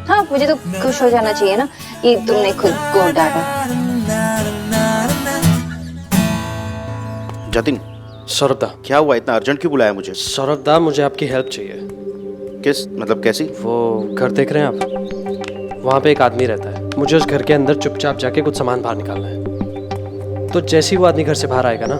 हाँ, मुझे तो खुश हो जाना चाहिए ना कि तुमने खुद को डांटा। जतिन, सौरभ दा, क्या हुआ? इतना अर्जेंट क्यों बुलाया मुझे? सौरभ दा, मुझे आपकी हेल्प चाहिए। किस मतलब, कैसी? वो घर देख रहे हैं आप? वहाँ पे एक आदमी रहता है, मुझे उस घर के अंदर चुपचाप जाके कुछ सामान बाहर निकालना है। तो जैसे ही वो आदमी घर से बाहर आएगा ना,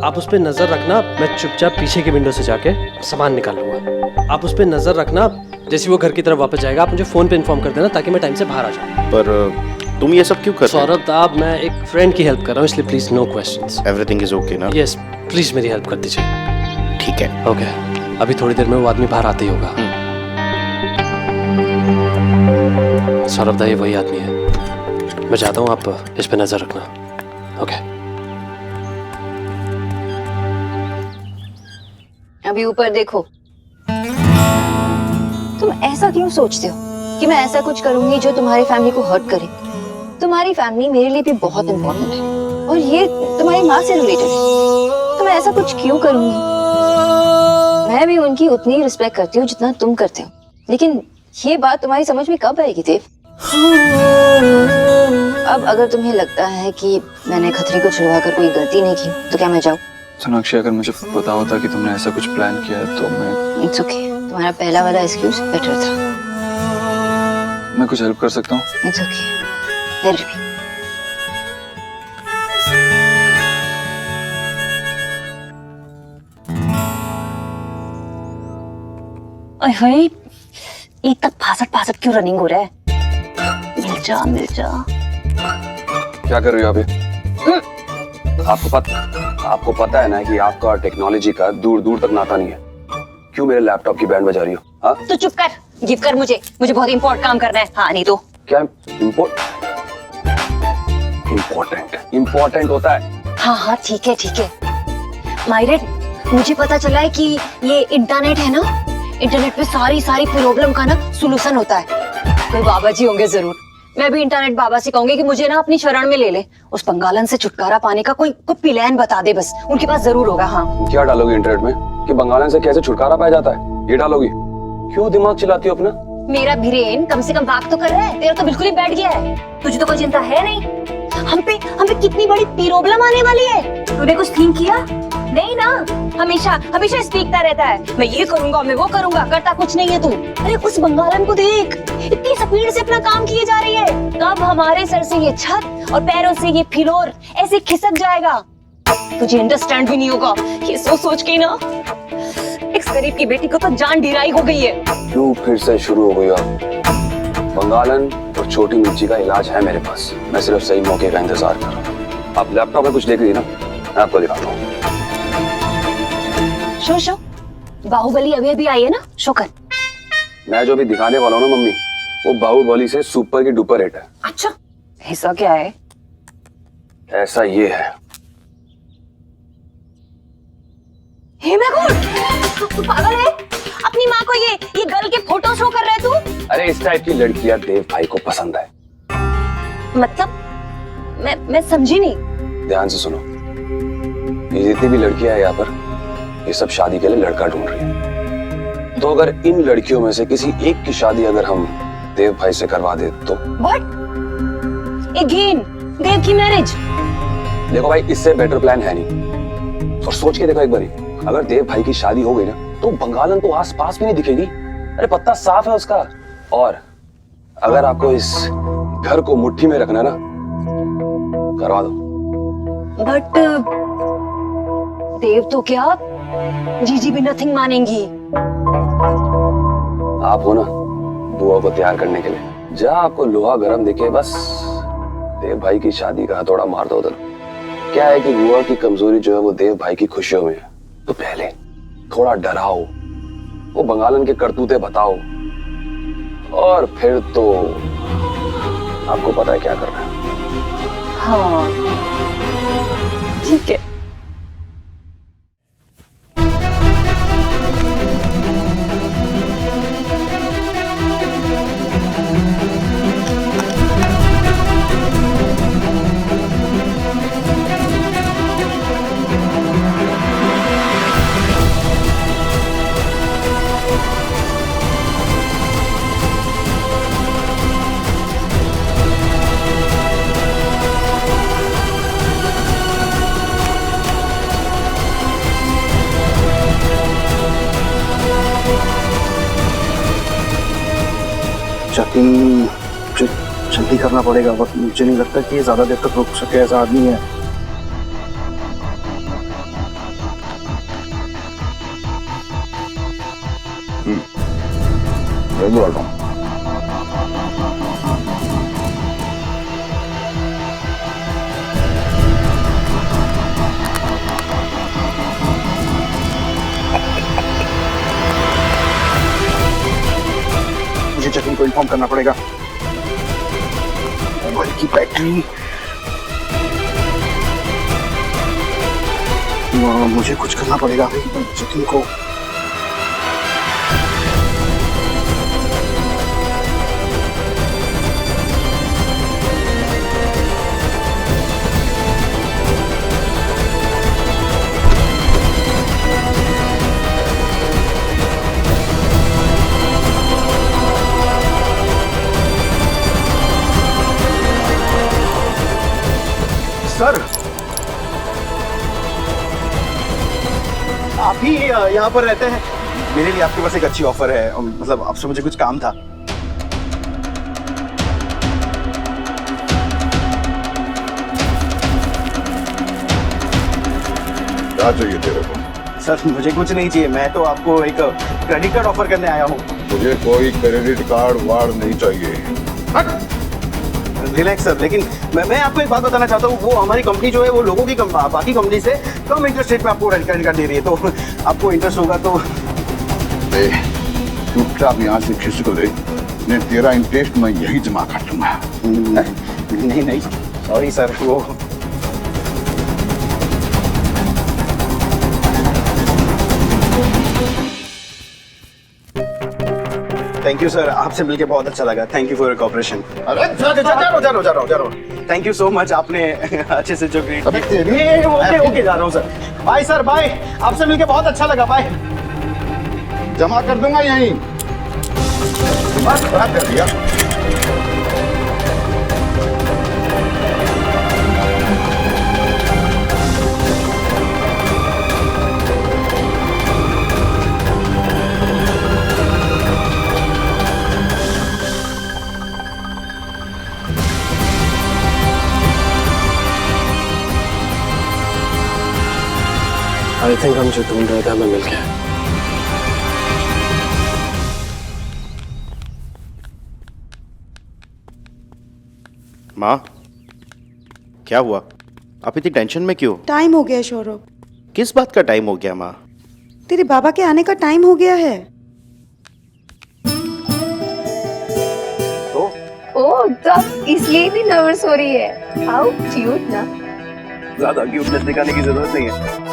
आप उस पर नजर रखना। मैं चुपचाप पीछे की विंडो से जाके सामान निकाल लूंगा। आप उस पर नजर रखना। जैसे वो घर की तरफ वापस जाएगा, आप मुझे फोन पे इन्फॉर्म कर देना ताकि मैं टाइम से बाहर आ जाऊँ। पर तुम ये सब क्यों कर रहे हो? सौरभ दा, मैं एक फ्रेंड की हेल्प कर रहा हूँ, इसलिए please no questions. Everything is okay ना? यस, प्लीज मेरी हेल्प कर दीजिए। ठीक है। ओके, अभी थोड़ी देर में वो आदमी बाहर आते ही होगा। सौरभ दा, ये वही आदमी है। मैं चाहता हूँ आप इस पे नजर रखना। ओके। अभी ऊपर देखो। तुम ऐसा क्यों सोचते हो कि मैं ऐसा कुछ करूंगी जो तुम्हारी फैमिली को हर्ट करे? तुम्हारी फैमिली मेरे लिए भी बहुत इंपॉर्टेंट है और ये तुम्हारी माँ से रिलेटेड है। तो मैं ऐसा कुछ क्यों करूंगी? मैं भी उनकी उतनी रिस्पेक्ट करती हूँ जितना तुम करते हो। लेकिन ये बात तुम्हारी समझ में कब आएगी देव? अब अगर तुम्हें लगता है कि मैंने खतरी को छुड़वाकर कोई गलती नहीं की, तो क्या मैं जाऊँ? सोनाक्षी, अगर मुझे पता होता कि तुमने ऐसा कुछ प्लान किया है तो मैं... इट्स ओके, तुम्हारा पहला वाला एक्सक्यूज बेटर था। मैं कुछ हेल्प कर सकता हूँ? It's okay, help me. अरे एक तक फासट क्यों रनिंग हो रहा है? मिल जा। क्या कर रही हो अभी? आपको पता है ना कि आपका टेक्नोलॉजी का दूर दूर तक नाता नहीं है। क्यों मेरे लैपटॉप की बैंड बजा रही हो? हाँ, तो चुप कर, गिव कर मुझे बहुत इंपॉर्टेंट काम करना है। हाँ, नहीं तो क्या इम्पोर्टेंट होता है? हाँ, ठीक है। मायरेट, मुझे पता चला है कि ये इंटरनेट है ना, इंटरनेट पे सारी प्रॉब्लम का ना सॉल्यूशन होता है। कोई बाबा जी होंगे जरूर। मैं भी इंटरनेट बाबा से कहूंगी कि मुझे ना अपनी शरण में ले ले। उस बंगालन से छुटकारा पाने का कोई प्लान बता दे बस, उनके पास जरूर होगा। हाँ, क्या डालोगी इंटरनेट में कि बंगालन से कैसे छुटकारा पाया जाता है? ये डालोगी? क्यों दिमाग चलाती हो अपना? मेरा ब्रेन कम से कम बात तो कर रहा है, तेरा तो बिल्कुल ही बैठ गया है। तुझे तो कोई चिंता है नहीं। हम पे कितनी बड़ी प्रॉब्लम आने वाली है। तूने कुछ थिंक किया? नहीं ना। हमेशा हमेशा स्पीकता रहता है, मैं ये करूंगा, मैं वो करूंगा, करता कुछ नहीं है तू। अरे उस बंगालन को देख, इतनी स्पीड से अपना काम किए जा रही है। कब हमारे सर से ये छत और पैरों से ये फ्लोर ऐसे खिसक जाएगा, तुझे अंडरस्टैंड भी नहीं होगा। ये सोच सोच के ना एक गरीब की बेटी को तो जान ढिराई हो गई है। क्यों फिर से शुरू हो गई आप? बंगालन और छोटी मिर्ची का इलाज है मेरे पास, मैं सिर्फ सही मौके का इंतजार कर रहा हूँ। आप लैपटॉप में कुछ देख रही है ना, मैं आपको दिखाता हूँ। शो बाहुबली अभी अभी आई है ना, शो कर। मैं जो भी दिखाने वाला हूँ ना मम्मी, वो बाहुबली से सुपर की डुपर हिट है। अच्छा, ऐसा क्या है? ऐसा ये है। हे मैं तू पागल है? अपनी माँ को ये गर्ल के फोटो शो कर रहा है तू? अरे इस टाइप की लड़कियां देव भाई को पसंद है। मतलब मैं समझी नहीं। ध्यान से सुनो, ये जितनी भी लड़कियां हैं यहाँ पर, ये सब शादी के लिए लड़का ढूंढ रही हैं। तो अगर इन लड़कियों में से किसी एक की शादी अगर हम देव भाई से करवा दे तो? What? Again, देव की मैरिज? देखो भाई, इससे बेटर प्लान है नहीं। और सोच के देखो एक बारी, अगर देव भाई की शादी हो गई ना, तो बंगालन तो आस पास भी नहीं दिखेगी। अरे पत्ता साफ है उसका। और अगर आपको इस घर को मुट्ठी में रखना ना, करवा दो। बट देव तो क्या जीजी भी नथिंग मानेंगी। आप हो ना बुआ को तैयार करने के लिए, जहाँ आपको लोहा गरम दिखे बस देव भाई की शादी का हथौड़ा मार दो उधर। क्या है कि बुआ की कमजोरी जो है वो देव भाई की खुशियों में है, तो पहले थोड़ा डराओ, वो बंगालन के करतूते बताओ, और फिर तो आपको पता है क्या करना है। हाँ ठीक है। चेकिंग जल्दी करना पड़ेगा, बट मुझे नहीं लगता कि ये ज्यादा देर तक रुक सके, ऐसा आदमी है। मुझे चेकिंग को इन्फॉर्म करना पड़ेगा। मोबाइल की बैटरी, मुझे कुछ करना पड़ेगा चेकिंग को। सर, आप ही यहाँ पर रहते हैं? मेरे लिए आपके पास एक अच्छी ऑफर है, मतलब आपसे मुझे कुछ काम था। क्या चाहिए तेरे को? सर मुझे कुछ नहीं चाहिए, मैं तो आपको एक क्रेडिट कार्ड ऑफर करने आया हूँ। मुझे कोई क्रेडिट कार्ड वार्ड नहीं चाहिए। रिलैक्स सर, लेकिन मैं आपको एक बात बताना चाहता हूँ, वो हमारी कंपनी जो है वो लोगों की बाकी कंपनी से कम इंटरेस्ट रेट में आपको क्रेडिट कार्ड दे रही है, तो आपको इंटरेस्ट होगा तो। चुपचाप यहाँ से खिसक ले, नहीं तेरा इंटरेस्ट मैं यही जमा कर दूंगा। नहीं सॉरी सर, वो थैंक यू सर, आपसे मिलके बहुत अच्छा लगा। Thank you for your cooperation. अरे जा रहा हूँ। थैंक यू सो मच, आपने अच्छे से जो ग्रीट। ओके जा रहा हूँ सर। Bye sir, bye. आपसे मिलके बहुत अच्छा लगा, बाय। जमा कर दूंगा यहीं। बस बड़ा कर दिया। थिंक हम जो ढूंढ रहे थे हमें मिल गया। माँ, क्या हुआ? आप इतनी टेंशन में क्यों? टाइम हो गया सौरभ। किस बात का टाइम हो गया माँ? तेरे बाबा के आने का टाइम हो गया है। ओह, तो इसलिए इतनी नर्वस हो रही है। हाउ क्यूट ना। ज्यादा क्यूटनेस दिखाने की जरूरत नहीं है।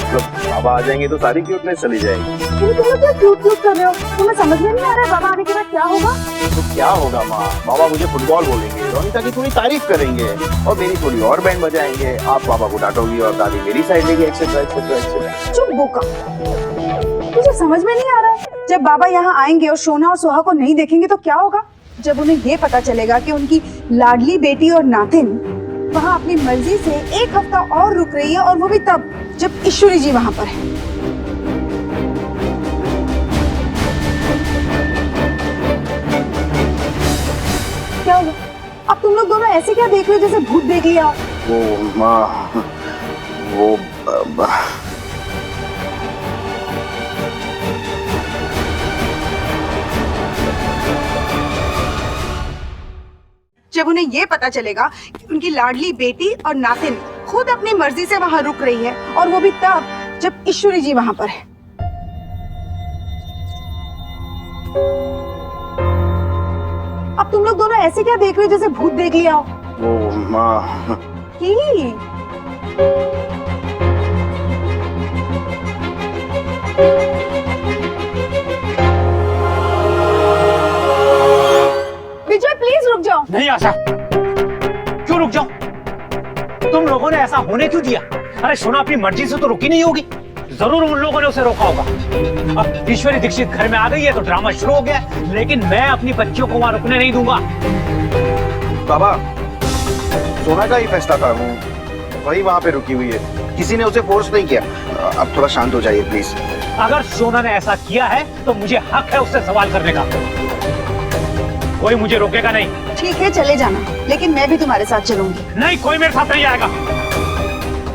जब बाबा आ जाएंगे तो सारी क्यूटनेस चली जाएगी। तुम लोग क्या क्यूट क्यूट कर रहे हो? तुम्हें समझ में नहीं आ रहा है बाबा आने के बाद क्या होगा? तो क्या होगा माँ? बाबा मुझे फुटबॉल बोलेंगे, रोनिता की थोड़ी तारीफ करेंगे और मेरी थोड़ी और बैंड बजाएंगे। आप बाबा को डांटोगी और दादी मेरी साइड लेगी, एक्सेट्रा एक्सेट्रा एक्सेट्रा। चुप बोका, तुझे समझ में नहीं आ रहा है? जब बाबा यहाँ आएंगे और शोना और सोहा को नहीं देखेंगे तो क्या होगा? जब उन्हें ये पता चलेगा कि उनकी लाडली बेटी और नातिन वहाँ अपनी मर्जी से एक हफ्ता और रुक रही है, और वो भी तब जब ईश्वरी जी वहाँ पर है। क्या होगा? अब तुम लोग दोनों ऐसे क्या देख रहे हो जैसे भूत देख लिया? वो माँ, वो जब उन्हें ये पता चलेगा कि उनकी लाडली बेटी और नातिन खुद अपनी मर्जी से वहाँ रुक रही है, और वो भी तब जब ईश्वरी जी वहाँ पर है। अब तुम लोग दोनों ऐसे क्या देख रहे हो जैसे भूत देख लिया? वो माँ, की विजय प्लीज रुक जाओ। नहीं आशा, क्यों रुक जाऊं? तुम लोगों ने ऐसा होने क्यों दिया? अरे सोना अपनी मर्जी से तो रुकी नहीं होगी, जरूर उन लोगों ने उसे रोका होगा। अब ईश्वरी दीक्षित घर में आ गई है तो ड्रामा शुरू हो गया, लेकिन मैं अपनी बच्चियों को वहां रुकने नहीं दूंगा। बाबा, सोना का ही फैसला था, वही वहाँ पे रुकी हुई है, किसी ने उसे फोर्स नहीं किया। अब थोड़ा शांत हो जाइए प्लीज। अगर सोना ने ऐसा किया है तो मुझे हक है उससे सवाल करने का, कोई मुझे रोकेगा नहीं। ठीक है चले जाना, लेकिन मैं भी तुम्हारे साथ चलूंगी। नहीं, कोई मेरे साथ नहीं आएगा।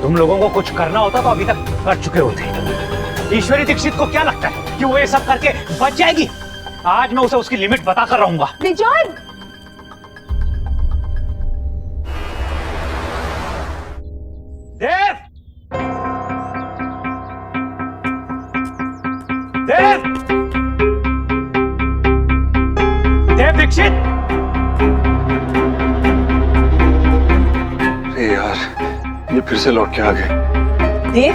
तुम लोगों को कुछ करना होता तो अभी तक कर चुके होते। ईश्वरी दीक्षित को क्या लगता है कि वो ये सब करके बच जाएगी? आज मैं उसे उसकी लिमिट बताकर रहूंगा। विजय, देव, देव, देव दीक्षित। अरे यार, ये फिर से लौट के आ गए। देव,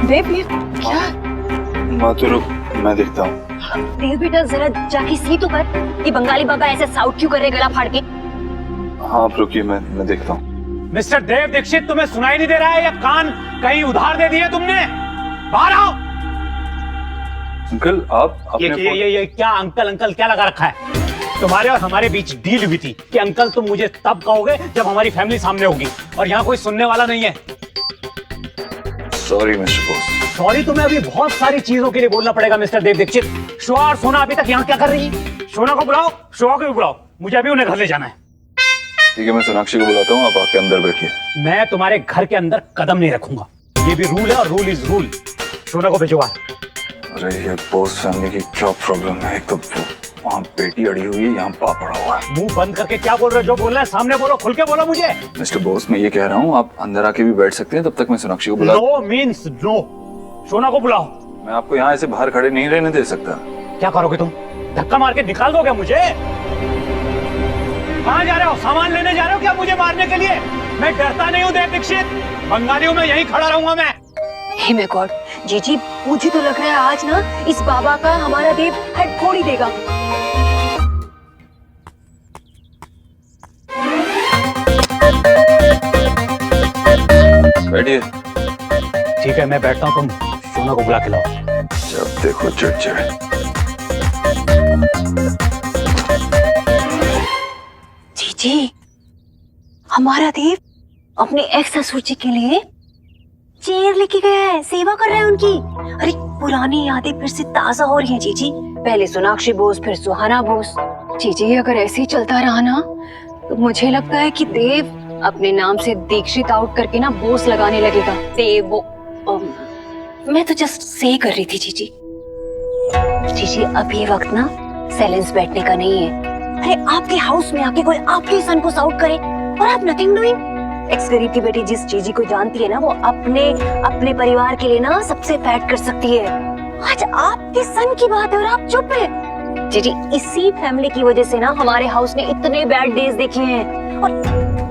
देव ये क्या? माँ तो रुक, मैं देखता हूँ। देव बेटा जरा जाके सी तो कर, ये बंगाली बाबा ऐसे साउट क्यों कर रहे गला फाड़ के? हाँ आप रुकिए, मैं देखता हूँ। मिस्टर देव दीक्षित, तुम्हें सुनाई नहीं दे रहा है या कान कहीं उधार दे दिए तुमने? बाहर आओ। अंकल आप अपने ये क्या अंकल अंकल क्या लगा रखा है? तुम्हारे और हमारे बीच डील हुई थी कि अंकल तुम मुझे तब कहोगे जब हमारी फैमिली सामने होगी, और यहाँ कोई सुनने वाला नहीं है। Sorry mister boss. सॉरी तुम्हें अभी बहुत सारी चीजों के लिए बोलना पड़ेगा मिस्टर देव दीक्षित। शोआ और सोना अभी तक यहाँ क्या कर रही है? सोना को बुलाओ, शोआ को भी बुलाओ, मुझे अभी उन्हें घर ले जाना है। ठीक है, मैं सोनाक्षी को बुलाता हूँ, आप आके अंदर बैठिए। मैं तुम्हारे घर के अंदर कदम नहीं रखूंगा, ये भी रूल है और रूल इज रूल। सोना को भेजो। अरे ये बॉस फैमिली की क्या प्रॉब्लम है? एक तो वहाँ बेटी अड़ी हुई है, यहाँ बाप पड़ा हुआ है। मुंह बंद करके क्या बोल रहे हो? जो बोल रहे हैं सामने बोलो, खुल के बोलो मुझे। मिस्टर बॉस, मैं ये कह रहा हूँ आप अंदर आके भी बैठ सकते हैं, तब तक मैं सोनाक्षी को बुला। No means no. सोना को बुलाओ। मैं आपको यहाँ ऐसे बाहर खड़े नहीं रहने दे सकता। क्या करोगे तुम? धक्का मार के निकाल दोगे मुझे? कहाँ जा रहे हो? सामान लेने जा रहे हो क्या मुझे मारने के लिए? मैं डरता नहीं हूँ देव दीक्षित, बंगालियों में यहीं खड़ा रहूंगा मैं। हे माय गॉड, जीजी मुझे तो लग रहा है आज ना इस बाबा का हमारा देव हेड फोड़ ही देगा। बैठिए। ठीक है मैं बैठता हूँ, तुम सोना को बुला के लाओ। जब देखो चिड़चिड़े। जीजी, हमारा देव अपने एक्स ससुर जी के लिए चेयर लेके गया है, सेवा कर रहा है उनकी। अरे पुरानी यादें फिर से ताजा हो रही हैं जीजी। पहले सोनाक्षी बोस, फिर सुहाना बोस। जीजी अगर ऐसे ही चलता रहा ना तो मुझे लगता है कि देव अपने नाम से दीक्षित आउट करके ना बोस लगाने लगेगा। देव वो मैं तो जस्ट से कर रही थी जीजी। जीजी अब ये वक्त ना साइलेंस बैठने का नहीं है। अरे आपके हाउस में आके कोई आपके सन को साउट करे और आप नथिंग डूइंग। एक्स गरीब की बेटी जिस जीजी को जानती है ना, वो अपने परिवार के लिए ना सबसे फाइट कर सकती है। आज आपके सन की बात है और आप चुप है। जीजी इसी फैमिली की वजह से ना हमारे हाउस ने इतने बैड डेज देखे हैं, और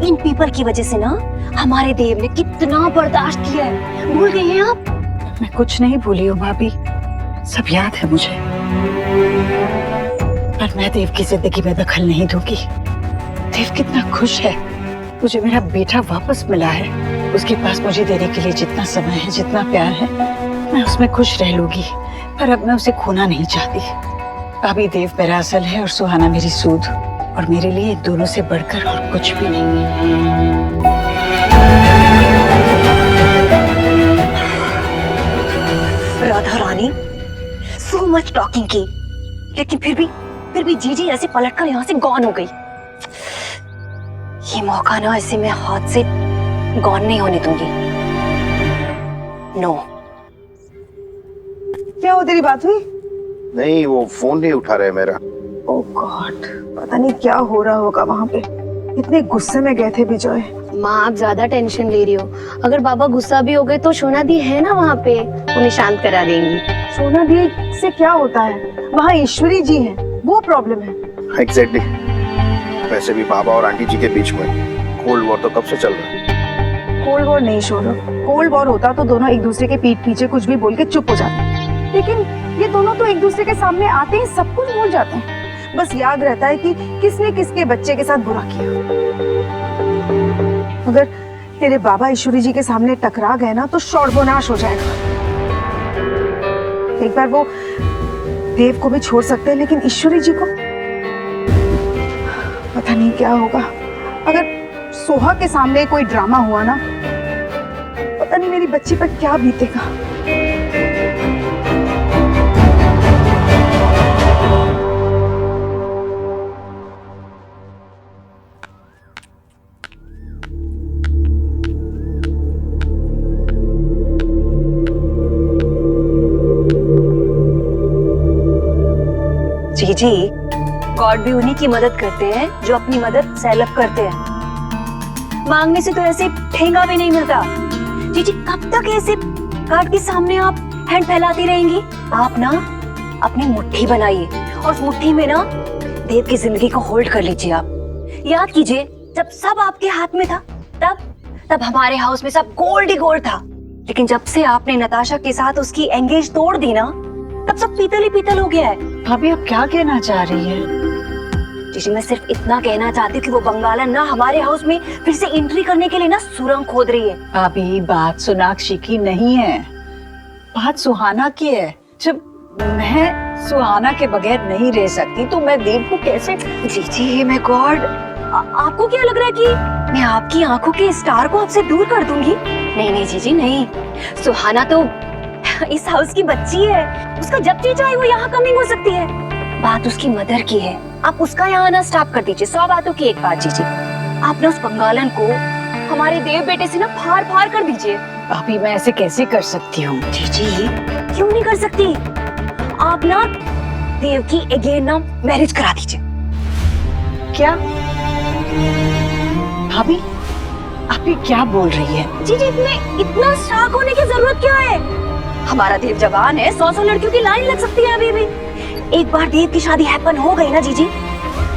इन पीपल की वजह से ना हमारे देव ने कितना बर्दाश्त किया है। भूल गई हैं आप? मैं कुछ नहीं भूली हूँ भाभी, सब याद है मुझे। पर मैं देव की जिंदगी में दखल नहीं दूंगी। देव कितना खुश है, मुझे मेरा बेटा वापस मिला है। उसके पास मुझे देने के लिए जितना समय है, जितना प्यार है, मैं उसमें खुश रह लूंगी। पर अब मैं उसे खोना नहीं चाहती। अभी देव मेरा असल है और सुहाना मेरी सूद, और मेरे लिए इन दोनों से बढ़कर और कुछ भी नहीं। Radha Rani so much talking की, लेकिन फिर भी जीजी ऐसे पलटकर यहाँ से गॉन हो गई। ये मौका ना ऐसे मैं हाथ से गॉन नहीं होने दूंगी। नो। क्या हो, तेरी बात हुई? नहीं, वो फोन नहीं उठा रहे मेरा। ओह गॉड, पता नहीं क्या हो रहा होगा वहाँ पे। इतने गुस्से में गए थे विजय। माँ आप ज्यादा टेंशन ले रही हो। अगर बाबा गुस्सा भी हो गए तो सोना दी है ना वहाँ पे, उन्हें शांत करा देंगी। सोना दी से क्या होता है? वहाँ ईश्वरी जी हैं, वो प्रॉब्लम है। एग्जैक्टली। वैसे भी बाबा और आंटी जी के बीच में कोल्ड वॉर तो कब से चल रहा है। कोल्ड वॉर नहीं छोड़ो, कोल्ड वॉर होता तो दोनों एक दूसरे के पीठ पीछे कुछ भी बोल के चुप हो जाते, लेकिन ये दोनों तो एक दूसरे के सामने आते ही सब कुछ भूल जाते हैं। बस याद रहता है कि किसने किसके बच्चे के साथ बुरा किया। अगर तेरे बाबा ईश्वरी जी के सामने टकरा गए ना तो शोरगुनाश हो जाएगा। एक बार वो देव को भी छोड़ सकते हैं, लेकिन ईश्वरी जी को पता नहीं क्या होगा। अगर सोहा के सामने कोई ड्रामा हुआ ना, पता नहीं मेरी बच्ची पर क्या बीतेगा। जीजी, गॉड भी उन्हीं की मदद करते हैं जो अपनी मदद सेल्फ करते हैं। मांगने से तो ऐसे ठेंगा भी नहीं मिलता। जीजी कब तक ऐसे गॉड के सामने आप हैंड फैलाती रहेंगी? आप ना अपनी मुट्ठी बनाइए और उस मुट्ठी में ना देव की जिंदगी को होल्ड कर लीजिए। आप याद कीजिए, जब सब आपके हाथ में था तब हमारे हाउस में सब गोल्ड ही गोल्ड था, लेकिन जब से आपने नताशा के साथ उसकी एंगेज तोड़ दी ना, तब सब पीतल ही पीतल हो गया है। भाभी आप क्या कहना चाह रही है? जीजी मैं सिर्फ इतना कहना चाहती हूँ कि वो बंगालन ना हमारे हाउस में फिर से एंट्री करने के लिए ना सुरंग खोद रही है। भाभी बात सोनाक्षी की नहीं है, बात सुहाना की है। जब मैं सुहाना के बगैर नहीं रह सकती तो मैं देव को कैसे? जीजी हे माय गॉड, आपको क्या लग रहा है कि मैं आपकी आंखों के स्टार को आपसे दूर कर दूंगी? नहीं नहीं जीजी नहीं, सुहाना तो इस हाउस की बच्ची है। उसका जब जी चाहे वो यहाँ कमिंग हो सकती है। बात उसकी मदर की है, आप उसका यहाँ आना स्टॉप कर दीजिए। 100 बातों की एक बात जीजी, आप ना उस बंगालन को हमारे देव बेटे से ना फाड़ फाड़ कर दीजिए। भाभी मैं ऐसे कैसे कर सकती हूँ? जीजी क्यों नहीं कर सकती? आप ना देव की अगेन ना मैरिज करा दीजिए। क्या भाभी आप ये क्या बोल रही है? जीजी इतना शॉक होने की जरूरत क्या है? हमारा देव जवान है, 100 लड़कियों की लाइन लग सकती है अभी भी। एक बार देव की शादी हैपन हो गई ना जीजी,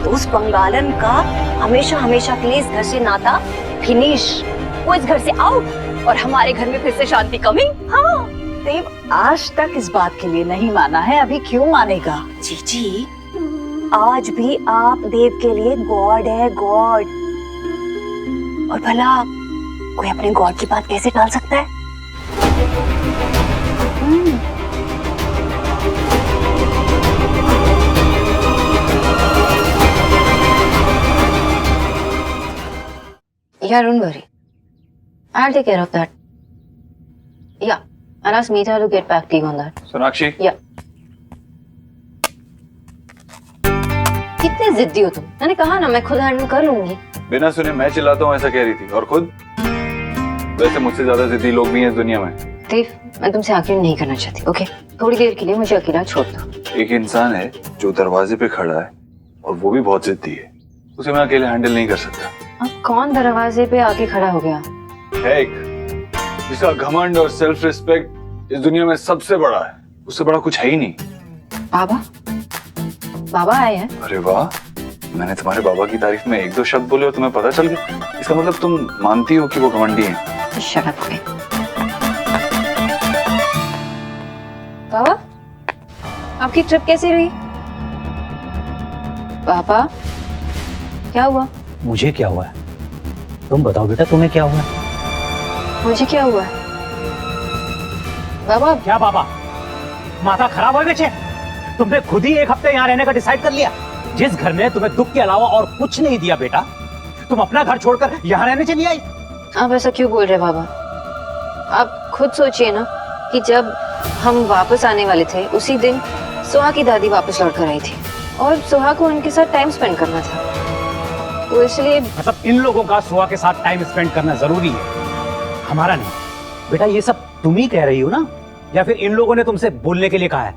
तो उस बंगालन का हमेशा हमेशा के लिए इस घर से नाता फिनिश। वो इस घर से आउट और हमारे घर में फिर से शांति कमिंग। हाँ देव आज तक इस बात के लिए नहीं माना है, अभी क्यों मानेगा? जीजी आज भी आप देव के लिए गॉड है, गॉड। और भला कोई अपने गॉड की बात कैसे टाल सकता है? Yeah, don't worry. I'll take care of that. Yeah, I'll ask Meeta to get back to you on that. Sonakshi? Yeah. कितने जिद्दी हो तुम? मैंने कहा ना मैं खुद हैंडल कर लूंगी। बिना सुने मैं चिल्लाता हूँ ऐसा कह रही थी, और खुद? वैसे मुझसे ज्यादा जिद्दी लोग भी हैं इस दुनिया में। देव, मैं तुमसे आगे नहीं करना चाहती, ओके? थोड़ी देर के लिए मुझे अकेला छोड़ दो। एक इंसान है जो दरवाजे पे खड़ा है और वो भी बहुत जिद्दी है, उसे मैं अकेले हैंडल नहीं कर सकता। अब कौन दरवाजे पे आके खड़ा हो गया? है एक जिसका घमंड और सेल्फ रिस्पेक्ट इस दुनिया में सबसे बड़ा है, उससे बड़ा कुछ है ही नहीं। बाबा? बाबा आए हैं? अरे वाह, मैंने तुम्हारे बाबा की तारीफ में एक दो शब्द बोले और तुम्हें पता चल गया। इसका मतलब तुम मानती हो कि वो घमंडी हैं। Shut up. बाबा, आपकी ट्रिप कैसी रही? पापा, क्या हुआ? मुझे क्या हुआ है? तुम बताओ बेटा, तुम्हें क्या हुआ है? मुझे क्या हुआ है? बाबा। क्या बाबा? माथा खराब हो गया? तुमने खुद ही एक हफ्ते यहाँ रहने का डिसाइड कर लिया, जिस घर ने तुम्हें दुख के अलावा और कुछ नहीं दिया बेटा। तुम अपना घर छोड़कर यहाँ रहने चली आई। आप ऐसा क्यों बोल रहे बाबा? आप खुद सोचिए ना कि जब हम वापस आने वाले थे उसी दिन सुहा की दादी वापस लौट कर आई थी और सुहा को उनके साथ टाइम स्पेंड करना था, तो इसलिए मतलब इन लोगों का सुहा के साथ टाइम स्पेंड करना जरूरी है, हमारा नहीं। बेटा ये सब तुम ही कह रही हो ना, या फिर इन लोगों ने तुमसे बोलने के लिए कहा है?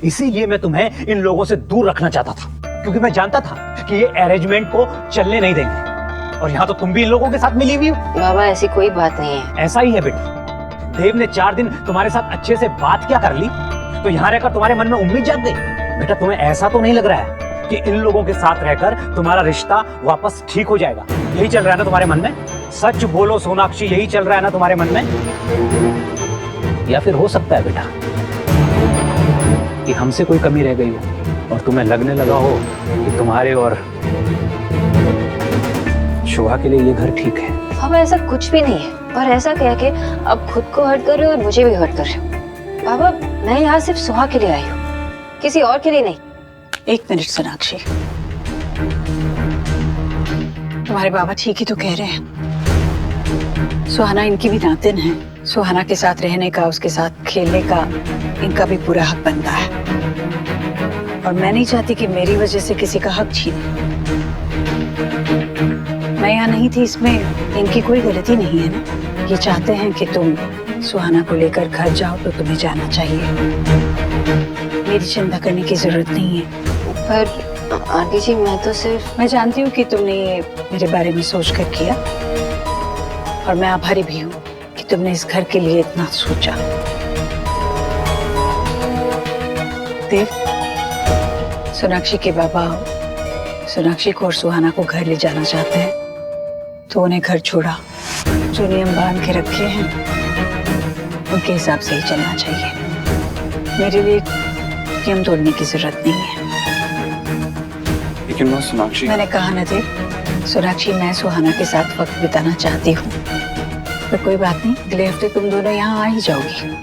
इसीलिए मैं तुम्हें इन लोगों से दूर रखना चाहता था, क्योंकि मैं जानता था कि ये अरेंजमेंट को चलने नहीं देंगे। और यहाँ तो तुम भी इन लोगों के साथ मिली हुई हो। बाबा ऐसी कोई बात नहीं है। ऐसा ही है बेटा। देव ने 4 दिन तुम्हारे साथ अच्छे से बात क्या कर ली, तो यहाँ रहकर तुम्हारे मन में उम्मीद जाग गई। बेटा तुम्हें ऐसा तो नहीं लग रहा है कि इन लोगों के साथ रहकर तुम्हारा रिश्ता वापस ठीक हो जाएगा? यही चल रहा है ना तुम्हारे मन में? सच बोलो सोनाक्षी, यही चल रहा है ना तुम्हारे मन में? या फिर हो सकता है बेटा कि हमसे कोई कमी रह गई हो और तुम्हें लगने लगा हो कि तुम्हारे और शोभा के लिए ये घर ठीक है। बाबा ऐसा कुछ भी नहीं है, और ऐसा कह के अब खुद को हर्ट कर रहे हो और मुझे भी हर्ट कर रहे हो। बाबा मैं यहाँ सिर्फ सुहा के लिए आई हूँ, किसी और के लिए नहीं। एक मिनट सोनाक्षी, तुम्हारे बाबा ठीक ही तो कह रहे हैं। सुहाना इनकी भी नातिन है, सुहाना के साथ रहने का, उसके साथ खेलने का इनका भी पूरा हक बनता है, और मैं नहीं चाहती कि मेरी वजह से किसी का हक छीने। मैं यहाँ नहीं थी, इसमें इनकी कोई गलती नहीं है ना। ये चाहते हैं कि तुम सुहाना को लेकर घर जाओ तो तुम्हें जाना चाहिए, मेरी चिंता करने की जरूरत नहीं है। पर आंटी जी मैं तो सिर्फ, मैं जानती हूँ कि तुमने ये मेरे बारे में सोच कर किया, और मैं आभारी भी हूँ कि तुमने इस घर के लिए इतना सोचा। देव, सोनाक्षी के बाबा सोनाक्षी को और सुहाना को घर ले जाना चाहते हैं, तो उन्हें घर छोड़ा, जो नियम बांध के रखे हैं उनके हिसाब से ही चलना चाहिए। मेरे लिए नियम तोड़ने की जरूरत नहीं है। लेकिन मैं सोनाक्षी, मैंने कहा ना देव, सोनाक्षी मैं सुहाना के साथ वक्त बिताना चाहती हूँ, पर कोई बात नहीं, अगले हफ्ते तुम दोनों यहाँ आ ही जाओगी।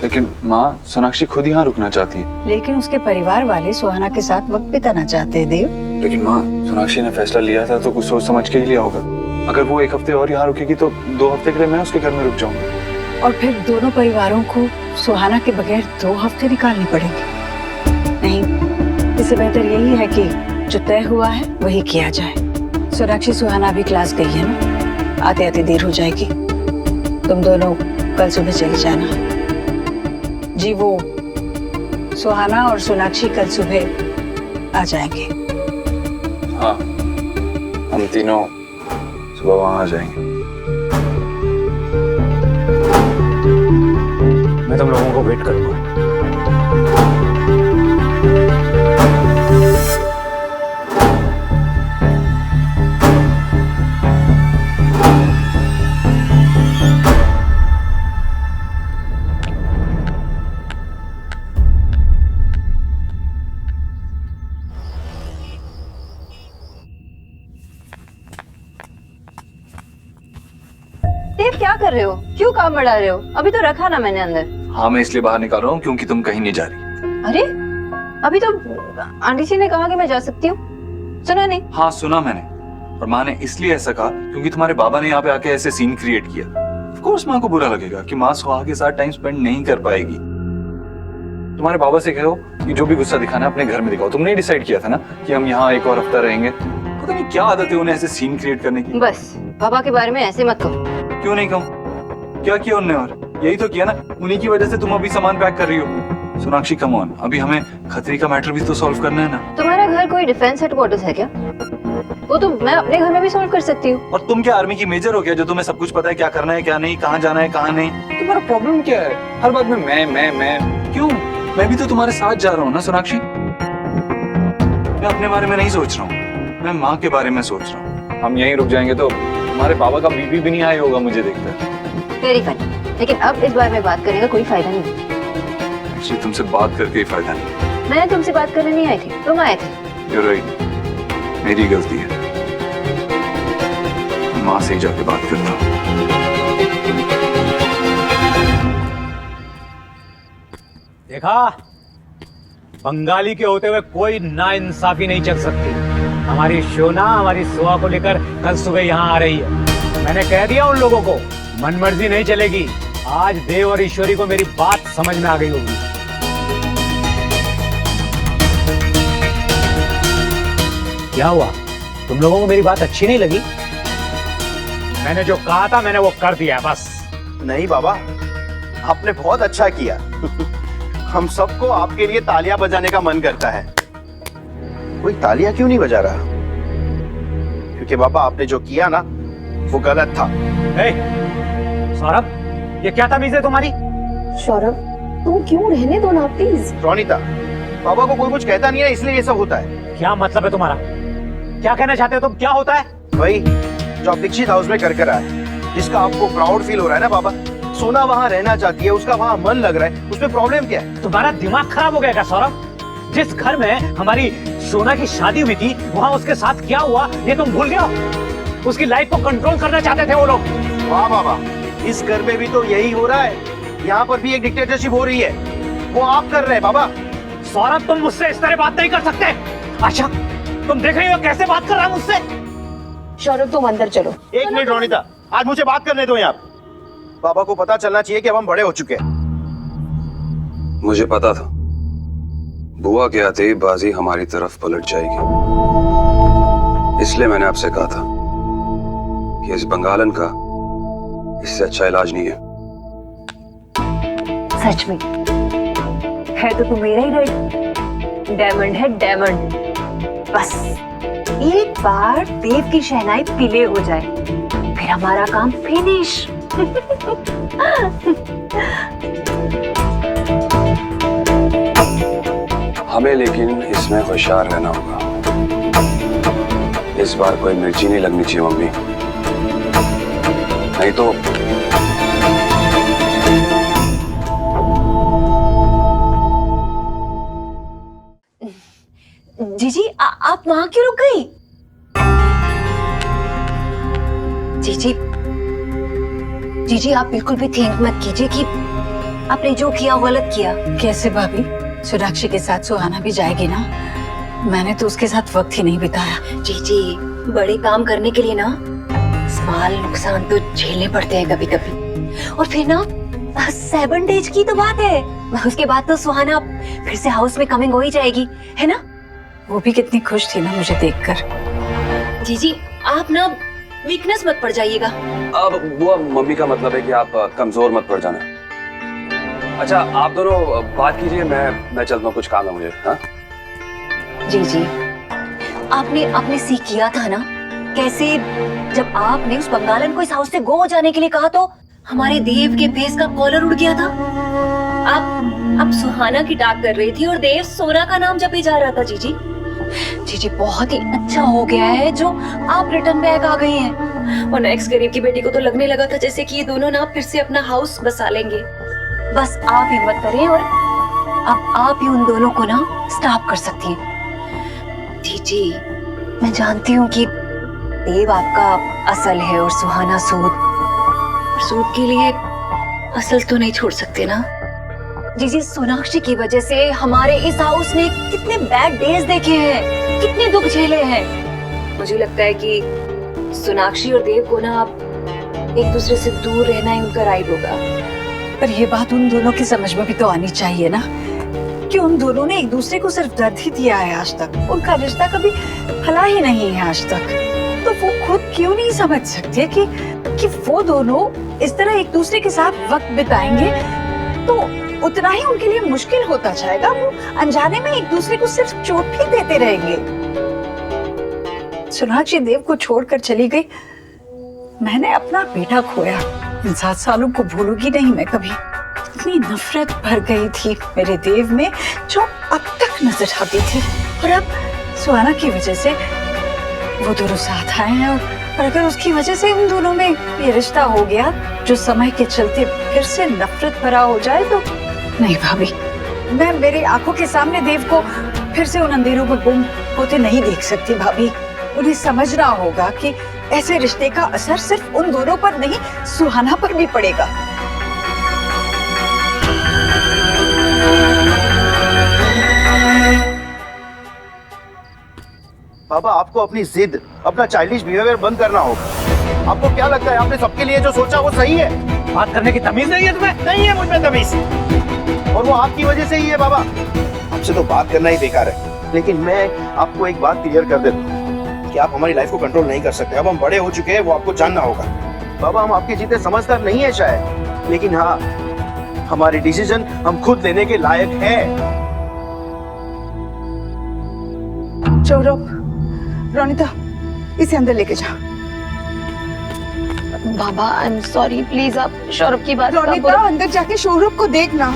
लेकिन माँ, सोनाक्षी खुद यहाँ रुकना चाहती है। लेकिन उसके परिवार वाले सुहाना के साथ वक्त बिताना चाहते हैं देव। लेकिन माँ, सोनाक्षी ने फैसला लिया था तो कुछ सोच समझ के ही लिया होगा। अगर वो एक हफ्ते और यहाँ रुकेगी तो 2 हफ्ते के लिए मैं उसके घर में रुक जाऊंगा। और फिर दोनों परिवारों को सुहाना के बगैर 2 हफ्ते निकालने पड़ेंगे। नहीं, इससे बेहतर यही है कि जो तय हुआ है वही किया जाए। सोनाक्षी, सुहाना भी क्लास गई है ना, आते आते देर हो जाएगी। तुम दोनों कल सुबह चले जाना। जी वो सुहाना और सोनाक्षी कल सुबह आ जाएंगे। हाँ, हम तीनों सुबह वहाँ आ जाएंगे। मैं तुम लोगों को वेट करूंगा। देव क्या कर रहे हो? क्यों काम बढ़ा रहे हो? अभी तो रखा ना मैंने अंदर। हाँ, मैं इसलिए बाहर निकाल रहा हूँ क्योंकि तुम कहीं नहीं जा रही। अरे अभी तो आंटी जी ने कहा कि मैं जा सकती हूँ, सुना नहीं? हाँ सुना मैंने, और माँ ने इसलिए ऐसा कहा क्योंकि तुम्हारे बाबा ने यहाँ पे आके ऐसे सीन क्रिएट किया। ऑफ कोर्स माँ को बुरा लगेगा कि माँ सुहा के साथ टाइम स्पेंड नहीं कर पाएगी। तुम्हारे बाबा से कहो कि जो भी गुस्सा दिखाना है अपने घर में दिखाओ। तुमने डिसाइड किया था ना कि हम यहाँ एक और हफ्ता रहेंगे। पता नहीं क्या आदत है उन्हें ऐसे सीन क्रिएट करने की। बस पापा के बारे में ऐसे मत कहो। क्यों नहीं कहूँ? क्या किया उन्होंने? और यही तो किया ना, उन्हीं की वजह से तुम अभी सामान पैक कर रही हो। सोनाक्षी कम ऑन, अभी हमें खतरी का मैटर भी तो सॉल्व करना है ना। तुम्हारा घर कोई डिफेंस हेडक्वार्टर्स है क्या? वो तो मैं अपने घर में भी सॉल्व कर सकती हूँ। और तुम क्या आर्मी की मेजर हो क्या, जो तुम्हें सब कुछ पता है, क्या करना है क्या नहीं, कहाँ जाना है कहाँ नहीं? तुम्हारा प्रॉब्लम क्या है? हर बात में मैं क्यों? मैं भी तो तुम्हारे साथ जा रहा हूँ ना सोनाक्षी। मैं अपने बारे में नहीं सोच रहा हूँ, मैं माँ के बारे में सोच रहा हूँ। हम यहीं रुक जाएंगे तो हमारे पापा का बीपी भी नहीं आया होगा मुझे देखकर। वेरी फनी, लेकिन अब इस बारे में बात करने का कोई फायदा नहीं। एक्चुअली तुमसे बात करके ही फायदा नहीं। मैं तुमसे बात करने नहीं आई थी, तुम आए थे। You're right, मेरी गलती है। माँ से ही जाके बात करता हूँ। देखा, बंगाली के होते हुए कोई नाइंसाफी नहीं चल सकती। हमारी शोना हमारी सुहा को लेकर कल सुबह यहाँ आ रही है। मैंने कह दिया उन लोगों को, मनमर्जी नहीं चलेगी। आज देव और ईश्वरी को मेरी बात समझ में आ गई होगी। क्या हुआ, तुम लोगों को मेरी बात अच्छी नहीं लगी? मैंने जो कहा था मैंने वो कर दिया बस। नहीं बाबा, आपने बहुत अच्छा किया। हम सबको आपके लिए तालियां बजाने का मन करता है। कोई तालियां क्यों नहीं बजा रहा? क्योंकि बाबा आपने जो किया ना वो गलत था। सौरभ, ये क्या तमीज है तुम्हारी? सौरभ, तुम क्यों रहने दो ना प्लीज। रोनिता, बाबा को कोई कुछ कहता नहीं है इसलिए ये सब होता है। क्या मतलब है तुम्हारा? क्या कहना चाहते हो तुम? क्या होता है? भाई जो आप दीक्षित हाउस में कर आए, जिसका आपको प्राउड फील हो रहा है ना बाबा, सोना वहाँ रहना चाहती है, उसका वहाँ मन लग रहा है, उसमें प्रॉब्लम क्या है? तुम्हारा दिमाग खराब हो गया क्या सौरभ? जिस घर में हमारी सोना की शादी हुई थी वहाँ उसके साथ क्या हुआ ये तुम भूल गए हो? उसकी लाइफ को कंट्रोल करना चाहते थे वो लोग। वाह बाबा, इस घर में भी तो यही हो रहा है। यहाँ पर भी एक डिक्टेटरशिप हो रही है, वो आप कर रहे हैं बाबा। सौरभ, तुम मुझसे इस तरह बात नहीं कर सकते। अच्छा, तुम देख रही हो कैसे बात कर रहा है मुझसे? सौरभ, तुम अंदर चलो। एक मिनट रोनिता, आज मुझे बात करने दो यहाँ। बाबा को पता चलना चाहिए कि अब हम बड़े हो चुके हैं। मुझे पता था बुआ के आते ही बाजी हमारी तरफ पलट जाएगी, इसलिए मैंने आपसे कहा था कि इस बंगालन का इससे अच्छा इलाज नहीं है। सच में है तो तू मेरा ही डायमंड है, डायमंड। बस एक बार देव की शहनाई पीले हो जाए फिर हमारा काम फिनिश। हमें लेकिन इसमें होशियार रहना होगा। इस बार कोई मिर्ची नहीं लगनी चाहिए मम्मी, नहीं तो जीजी आप वहां क्यों रुक गई? जीजी जीजी आप बिल्कुल भी थिंक मत कीजिए कि आपने जो किया गलत किया। कैसे भाभी? सोनाक्षी के साथ सुहाना भी जाएगी ना? मैंने तो उसके साथ वक्त ही नहीं बिताया। जीजी बड़े काम करने के लिए ना स्मॉल नुकसान तो झेलने पड़ते हैं कभी कभी। और फिर ना 7 डेज की तो बात है, उसके बाद तो सुहाना फिर से हाउस में कमिंग हो ही जाएगी, है ना? वो भी कितनी खुश थी ना मुझे देखकर। जीजी आप ना वीकनेस मत पड़ जाइएगा। अब वो मम्मी का मतलब है कि आप कमजोर मत पड़ जाना। अच्छा आप दोनों बात कीजिए, मैं चलता हूँ, कुछ काम है मुझे। हाँ जी आपने सीख किया था ना कैसे जब आपने उस बंगालन को इस हाउस से गो हो जाने के लिए कहा तो हमारे देव के फेस का कॉलर उड़ गया था। आप सुहाना की टाक कर रही थी और देव सोना का नाम जपे जा रहा था। जीजी बहुत ही अच्छा हो गया है जो आप रिटर्न बैक आ गई हैं। और नेक्स्ट गरीब की बेटी को तो लगने लगा था जैसे कि ये दोनों ना फिर से अपना हाउस बसा लेंगे। बस आप हिम्मत करें और अब आप ही उन दोनों को ना स्टॉप कर सकती हैं। जीजी मैं जानती हूँ कि देव आपका असल है और सुहाना सूद के लिए असल तो नहीं छोड़ सकते ना। जीजी सोनाक्षी की वजह से हमारे इस हाउस ने कितने बैड डेज देखे हैं, कितने दुख झेले हैं। मुझे लगता है कि सोनाक्षी और देव को ना आप एक दूसरे से दूर रहना ही उनका राइट होगा। पर ये बात उन दोनों की समझ में भी तो आनी चाहिए ना कि उन दोनों ने एक दूसरे को सिर्फ दर्द ही दिया है आज तक, उनका रिश्ता कभी फला ही नहीं है आज तक। तो वो खुद क्यों नहीं समझ सकते कि कि वो दोनों इस तरह एक दूसरे के साथ वक्त बिताएंगे तो उतना ही उनके लिए मुश्किल होता जाएगा। वो अनजाने में एक दूसरे को सिर्फ चोट ही देते रहेंगे। सोनाक्षी देव को छोड़कर चली गई, मैंने अपना बेटा खोया। इन 7 सालों को भूलूंगी नहीं मैं कभी। इतनी नफरत भर गई थी मेरे देव में जो अब तक नजर आती थी, और अब सुहाना की वजह से वो दोनों साथ आए हैं। और अगर उसकी वजह से उन दोनों में ये रिश्ता हो गया जो समय के चलते फिर से नफरत भरा हो जाए तो नहीं भाभी, मैं मेरी आंखों के सामने देव को फिर से उन अंधेरों में गुम होते नहीं देख सकती भाभी। उन्हें समझना होगा कि ऐसे रिश्ते का असर सिर्फ उन दोनों पर नहीं, सुहाना पर भी पड़ेगा। पापा, आपको अपनी जिद, अपना चाइल्डिश बिहेवियर बंद करना होगा। आपको क्या लगता है आपने सबके लिए जो सोचा वो सही है? बात करने की तमीज नहीं है तुम्हें? नहीं है मुझ में तमीज, और वो आपकी वजह से ही है बाबा। आपसे तो बात करना ही बेकार है। लेकिन मैं आपको एक बात क्लियर कर देता हूँ कि आप हमारी लाइफ को कंट्रोल नहीं कर सकते। अब हम बड़े हो चुके हैं, वो आपको जानना होगा। बाबा, हम आपके जितने समझदार नहीं है शायद, लेकिन हाँ, हमारे डिसीजन हम खुद लेने के लायक हैं। सौरभ, रोनिता, इसे अंदर लेके जा। बाबा आई एम सॉरी, प्लीज आप सौरभ की बात रोनिता, अंदर जाके सौरभ को देखना।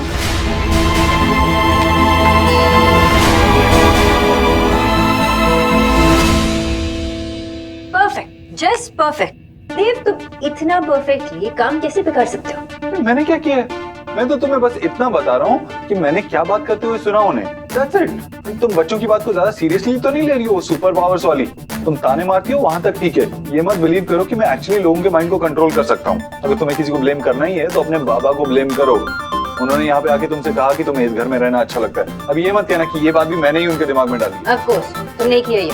Perfect, just perfect. देव, तुम इतना परफेक्टली काम कैसे भी कर सकते हो? मैंने क्या किया है? मैं तो तुम्हें बस इतना बता रहा हूँ कि मैंने क्या बात करते हुए सुना उन्हें। That's it। तुम बच्चों की बात को ज्यादा सीरियसली तो नहीं ले रही हो, सुपर पावर्स वाली। तुम ताने मारती हो वहां तक ठीक है, ये मत बिलीव करो कि मैं एक्चुअली लोगों के माइंड को कंट्रोल कर सकता हूँ। अगर तुम्हें किसी को ब्लेम करना ही है तो अपने बाबा को ब्लेम करो। उन्होंने यहाँ पे आके तुमसे कहा कि तुम्हें इस घर में रहना अच्छा लगता है। अब ये मत कहना कि ये बात भी मैंने ही उनके दिमाग में डाली। ऑफ कोर्स तुमने किया ये।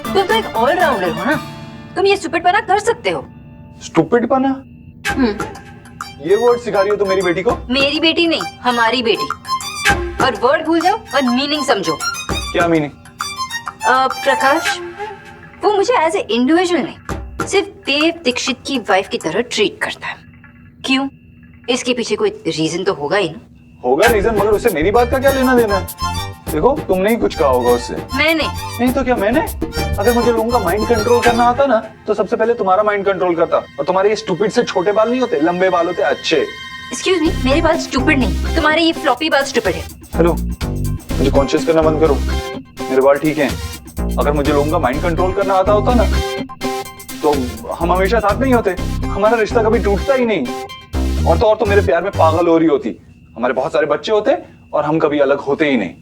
तुम तो एक ऑलराउंडर हो ना, तुम ये स्टूपिडपना कर सकते हो। स्टूपिडपना? ये वर्ड सिखा रही हो तुम मेरी बेटी को? मेरी बेटी नहीं, हमारी बेटी। और वर्ड भूल जाओ और मीनिंग समझो। क्या मीनिंग? प्रकाश, वो मुझे एज ए इंडिविजुअल नहीं, सिर्फ देव दीक्षित की वाइफ की तरह ट्रीट करता है। क्यों? इसके पीछे कोई रीजन तो होगा ही ना। होगा रीजन, मगर उससे मेरी बात का क्या लेना देना है? देखो, तुमने ही कुछ कहा होगा उससे। मैंने नहीं तो क्या मैंने? अगर मुझे लोगों का माइंड कंट्रोल करना आता ना तो सबसे पहले तुम्हारा माइंड कंट्रोल करता। और तुम्हारे ये स्टूपिड से छोटे बाल नहीं होते, लंबे बाल होते अच्छे। एक्सक्यूज मी, मेरे बाल स्टूपिड नहीं, तुम्हारे ये फ्लॉपी बाल स्टूपिड है। हेलो, मुझे कॉन्शियस करना बंद करो। मेरे बाल ठीक हैं। अगर मुझे लोगों का माइंड कंट्रोल करना आता होता ना तो हम हमेशा साथ नहीं होते, हमारा रिश्ता कभी टूटता ही नहीं। और तो मेरे प्यार में पागल हो रही होती, हमारे बहुत सारे बच्चे होते और हम कभी अलग होते ही नहीं।